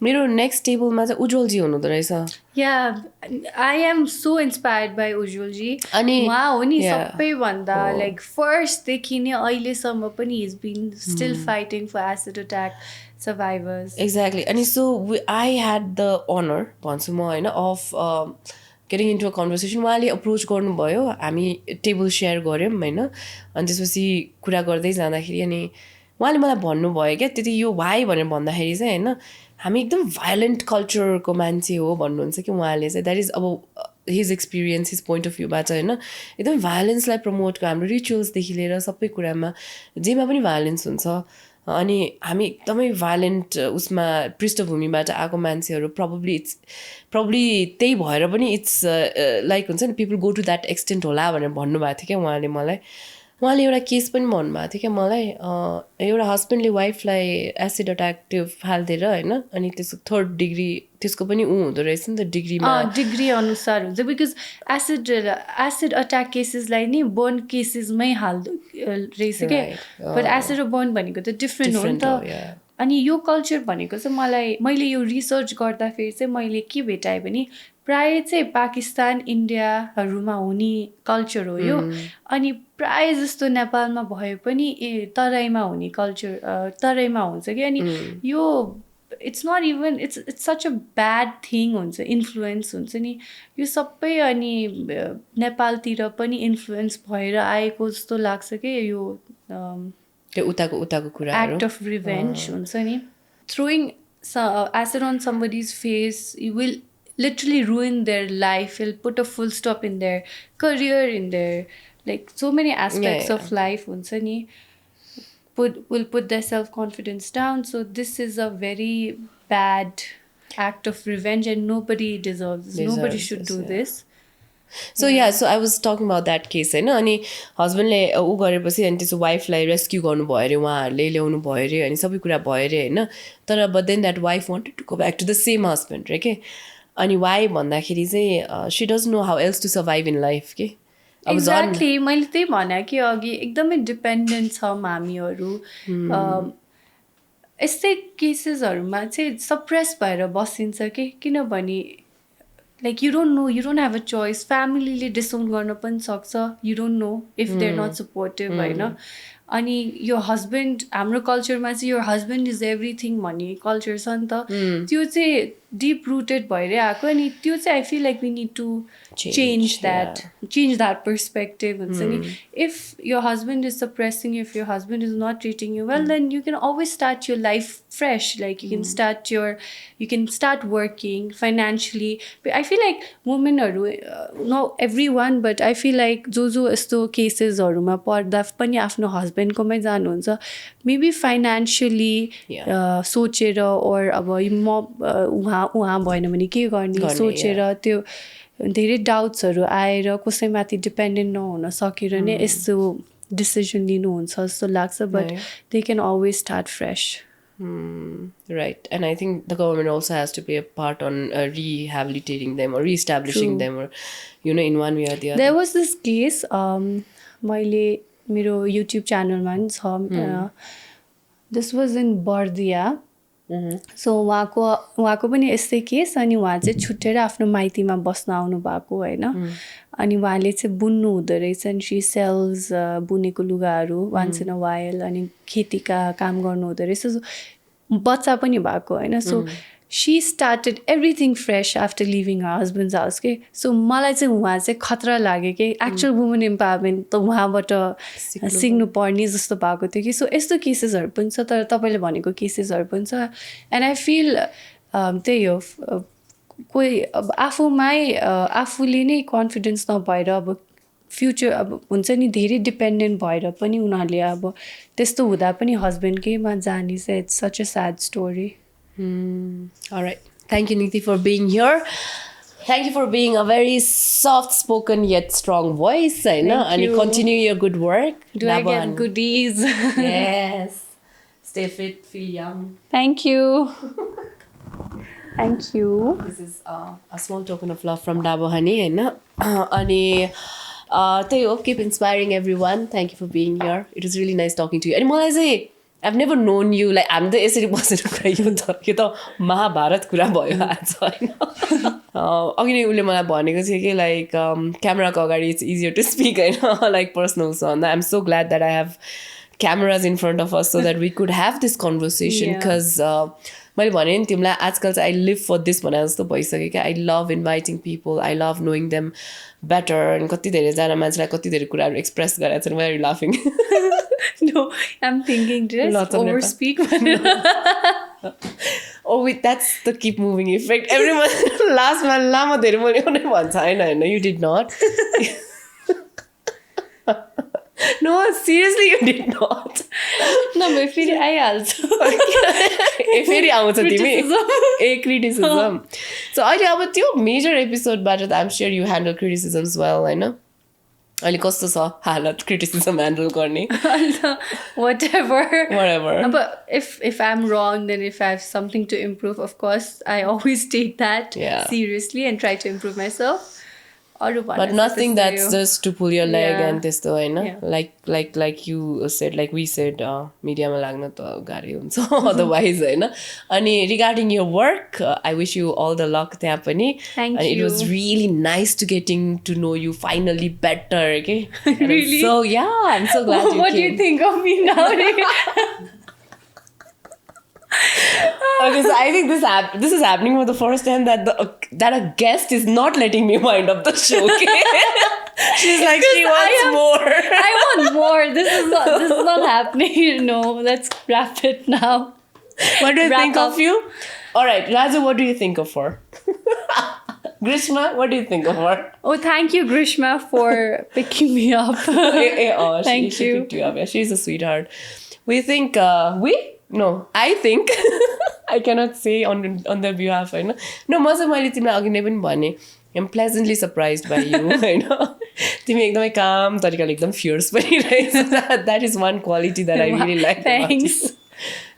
मेरो नेक्स्ट टेबलमा चाहिँ उज्जवलजी हुनुहुँदो रहेछ. Ya I am so inspired by Ujjwalji. अनि उहाँ हो नि सबैभन्दा लाइक फर्स्टदेखि नै अहिलेसम्म पनि he's been still fighting for acid attack survivors. Exactly. अनि so I had the honour भन्छु म होइन of getting into a conversation. उहाँले अप्रोच गर्नुभयो, हामी टेबल सेयर गऱ्यौँ होइन. अनि त्यसपछि कुरा गर्दै जाँदाखेरि अनि उहाँले मलाई भन्नुभयो क्या त्यति यो वाइ भनेर भन्दाखेरि चाहिँ होइन हामी एकदम भायोलेन्ट कल्चरको मान्छे हो भन्नुहुन्छ कि उहाँले चाहिँ. द्याट इज अब हिज एक्सपिरियन्स हिज पोइन्ट अफ भ्यूबाट होइन एकदम भायोलेन्सलाई प्रमोट हाम्रो रिचुअल्सदेखि लिएर सबै कुरामा जेमा पनि भायोलेन्स हुन्छ. अनि हामी एकदमै भायोलेन्ट उसमा पृष्ठभूमिबाट आएको मान्छेहरू प्रब्ली त्यही भएर पनि इट्स लाइक हुन्छ नि people go to that extent होला भनेर भन्नुभएको थियो क्या उहाँले मलाई. उहाँले एउटा केस पनि भन्नुभएको थियो क्या मलाई. एउटा हस्बेन्डले वाइफलाई एसिड अट्याक त्यो फालिदिएर होइन अनि त्यसको 3rd डिग्री त्यसको पनि हुँदो रहेछ नि त डिग्री अनुसार हुन्छ. बिकज एसिड अट्याक केसेसलाई नि बर्न केसेसमै हाल्दो रहेछ क्या. बट एसिड र बर्न भनेको त डिफ्रेन्ट हो नि त. अनि यो कल्चर भनेको चाहिँ मैले यो रिसर्च गर्दाखेरि चाहिँ मैले के भेटाएँ भने प्रायः चाहिँ पाकिस्तान इन्डियाहरूमा हुने कल्चर हो यो. अनि प्रायः जस्तो नेपालमा भए पनि तराईमा हुने कल्चर तराईमा हुन्छ कि. अनि यो it's not even it's such a bad thing हुन्छ, इन्फ्लुएन्स हुन्छ नि यो सबै. अनि नेपालतिर पनि इन्फ्लुएन्स भएर आएको जस्तो लाग्छ कि यो त्यो उताको कुरा एक्ट अफ रिभेन्ज हुन्छ नि. Throwing acid on somebody's face, you will literally ruin their life. You'll put a full stop in their career, in their like so many aspects of life. Huncha ni, will put their self-confidence down. So this is a very bad act of revenge, and nobody deserves this. Nobody should do this. So yeah, so I was talking about that case होइन अनि हस्बेन्डले ऊ गरेपछि अनि त्यसो वाइफलाई rescue गर्नुभयो अरे उहाँहरूले ल्याउनु भयो अरे अनि सबै कुरा भयो अरे होइन तर but then that wife wanted to go back to the same husband रे के अनि वाइ भन्दाखेरि चाहिँ she doesn't know how else to survive in life के एक्ज्याक्टली मैले त्यही भने कि अघि एकदमै डिपेन्डेन्ट छौँ हामीहरू यस्तै केसेसहरूमा चाहिँ सप्रेस भएर बसिन्छ कि किनभने like you don't have a choice. Family disown garna pani sakcha. You don't know if they're not supportive, हैन अनि your husband हाम्रो कल्चरमा चाहिँ your husband is everything भन्ने कल्चर छ नि त त्यो चाहिँ deep rooted भएर आएको अनि त्यो चाहिँ I feel like we need to change that perspective हुन्छ नि if your husband is suppressing you, if your husband is not treating you well, then you can always start your life fresh. Like you can start working financially. But I feel like women not everyone, but I feel like जो यस्तो केसेसहरुमा पर्दा पनि आफ्नो हस्बेन्डकोमै जानुहुन्छ maybe financially सोचेर or अब उहाँ भएन भने के गर्ने सोचेर त्यो धेरै डाउट्सहरु आएर कसैमाथि डिपेन्डेन्ट नहुन सकेर नै यस्तो डिसिजन लिनुहुन्छ जस्तो लाग्छ but they can always start fresh. Right, and I think the government also has to play a part on rehabilitating them or re-establishing them, or in one way or the other. There was this case मैले मेरो YouTube च्यानलमा नि छ this was in Bardia. So उहाँको पनि यस्तै case अनि उहाँ चाहिँ छुटेर आफ्नो माइतीमा बस्न आउनु भएको हैन अनि उहाँले चाहिँ बुन्नु हुँदो रहेछ अनि she sells बुनेको लुगाहरू once in a while अनि खेतीका काम गर्नु हुँदो रहेछ बच्चा पनि भएको हैन so she started everything fresh after leaving her husband's house के so मलाई चाहिँ उहाँ चाहिँ खतरा लाग्यो कि actual woman empowerment त उहाँबाट सिक्नु पर्ने जस्तो भएको थियो कि so यस्तो केसेसहरु पनि छ तर तपाईले भनेको केसेसहरु पनि छ and I feel त्यही हो कोही अब आफूले नै कन्फिडेन्स नभएर अब फ्युचर अब हुन्छ नि धेरै डिपेन्डेन्ट भएर पनि उनीहरूले अब त्यस्तो हुँदा पनि हस्बेन्डकैमा जाने चाहिँ it's such a sad story. All right. Thank you, Niti, for being here. Thank you for being a very soft-spoken yet strong voice. Thank you. And you continue your good work. Do I get goodies? Yes. Stay fit, feel young. Thank you. Thank you. This is a small token of love from Dabur honey. Keep inspiring everyone. Thank you for being here. It was really nice talking to you. And मलाई I've never known you like I'm the यसरी बसेर कुरा यो त महाभारत कुरा भयो आज हैन अघि नै उले मलाई भनेको थियो कि लाइक क्यामेराको अगाडि इट्स इजियर टु स्पीक हैन like personal so I'm so glad that I have cameras in front of us so that we could have this conversation because मैले भने नि तिमीलाई आजकल चाहिँ I live for this भने जस्तो भइसक्यो कि I love inviting people, I love knowing them better and कति धेरै जना मान्छेलाई कति धेरै कुराहरु एक्सप्रेस गरेछ and why are you laughing? No, I'm thinking just overspeak. Oh wait, that's the keep moving effect. Everyone last man lama धेरै बोल्यो भने भन्छ हैन you did not. No, seriously, you did not. No, but फेरि आइहाल्छ. फेरि आउँछ तिमी. Criticism. So अहिले अब त्यो major episodeबाट I'm sure you handle criticisms well, हैन? अहिले कस्तो छ हालत criticism handle गर्ने? Whatever. But if I'm wrong, then if I have something to improve, of course, I always take that seriously and try to improve myself. But nothing that's just to pull your leg and this though, like you said, like we said, media ma lagna ta gari huncha otherwise, and regarding your work, I wish you all the luck there pani. Thank you. It was really nice to getting to know you finally better, okay? Really? So yeah, I'm so glad you came. What do you think of me now? Okay, so I think this is happening for the first time that a guest is not letting me wind up the show. Okay? She's like she wants more. I want more. This is not happening. No, let's wrap it now. What do I Wrap think up. of you? All right, Raju, what do you think of her? Grishma, what do you think of her? Oh, thank you, Grishma, for picking me up. Thank She you. picked you up. Yeah, she's a sweetheart. We think, No, I think, I cannot say on their behalf, होइन. No, म चाहिँ मैले तिमीलाई अघि नै पनि भने, I'm pleasantly surprised by you, होइन. तिमी एकदमै काम तरिकाले एकदम fierce पनि रहेछ. That is one quality that I really like about you. Thanks.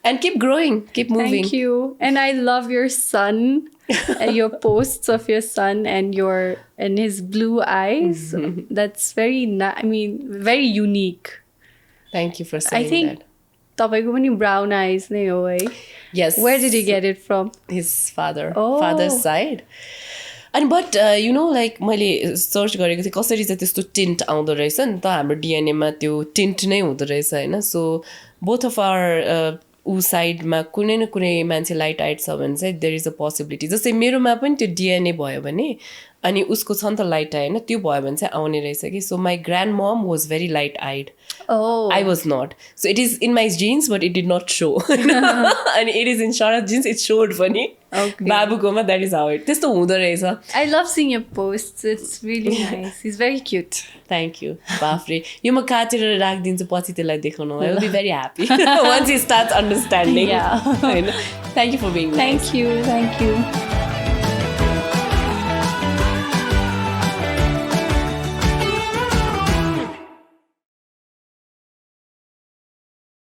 And keep growing, keep moving. Thank you. And I love your son, your posts of your son and his blue eyes. That's very very unique. Thank you for saying I think that. तपाईको पनि brown eyes नै हो है. Yes. Where did he get it from? His Oh. father's side. And but like मैले search गरेको थिएँ कसरी चाहिँ त्यस्तो टिन्ट आउँदो रहेछ नि त हाम्रो डिएनएमा त्यो टिन्ट नै हुँदो रहेछ होइन. सो बोथ अफ आवर ऊ साइडमा कुनै न कुनै मान्छे लाइट आइड छ भने चाहिँ देयर इज अ पोसिबिलिटी. जस्तै मेरोमा पनि त्यो डिएनए भयो भने अनि उसको छ नि त लाइट आइ होइन, त्यो भयो भने चाहिँ आउने रहेछ कि. So my grand mom was very light eyed. Oh. I was not. So it is in my genes, but it did not show. And it is in Shara's genes, it showed funny. Okay. Babukoma, that is how it. Testo huँदो रहेछ. I love seeing your posts. It's really nice. He's very cute. Thank you. Bafre. यो म काटेर राखिदिन्छु पछि त्यसलाई देखाउनु. I will be very happy once he starts understanding. Yeah. Thank you for being nice. Thank you.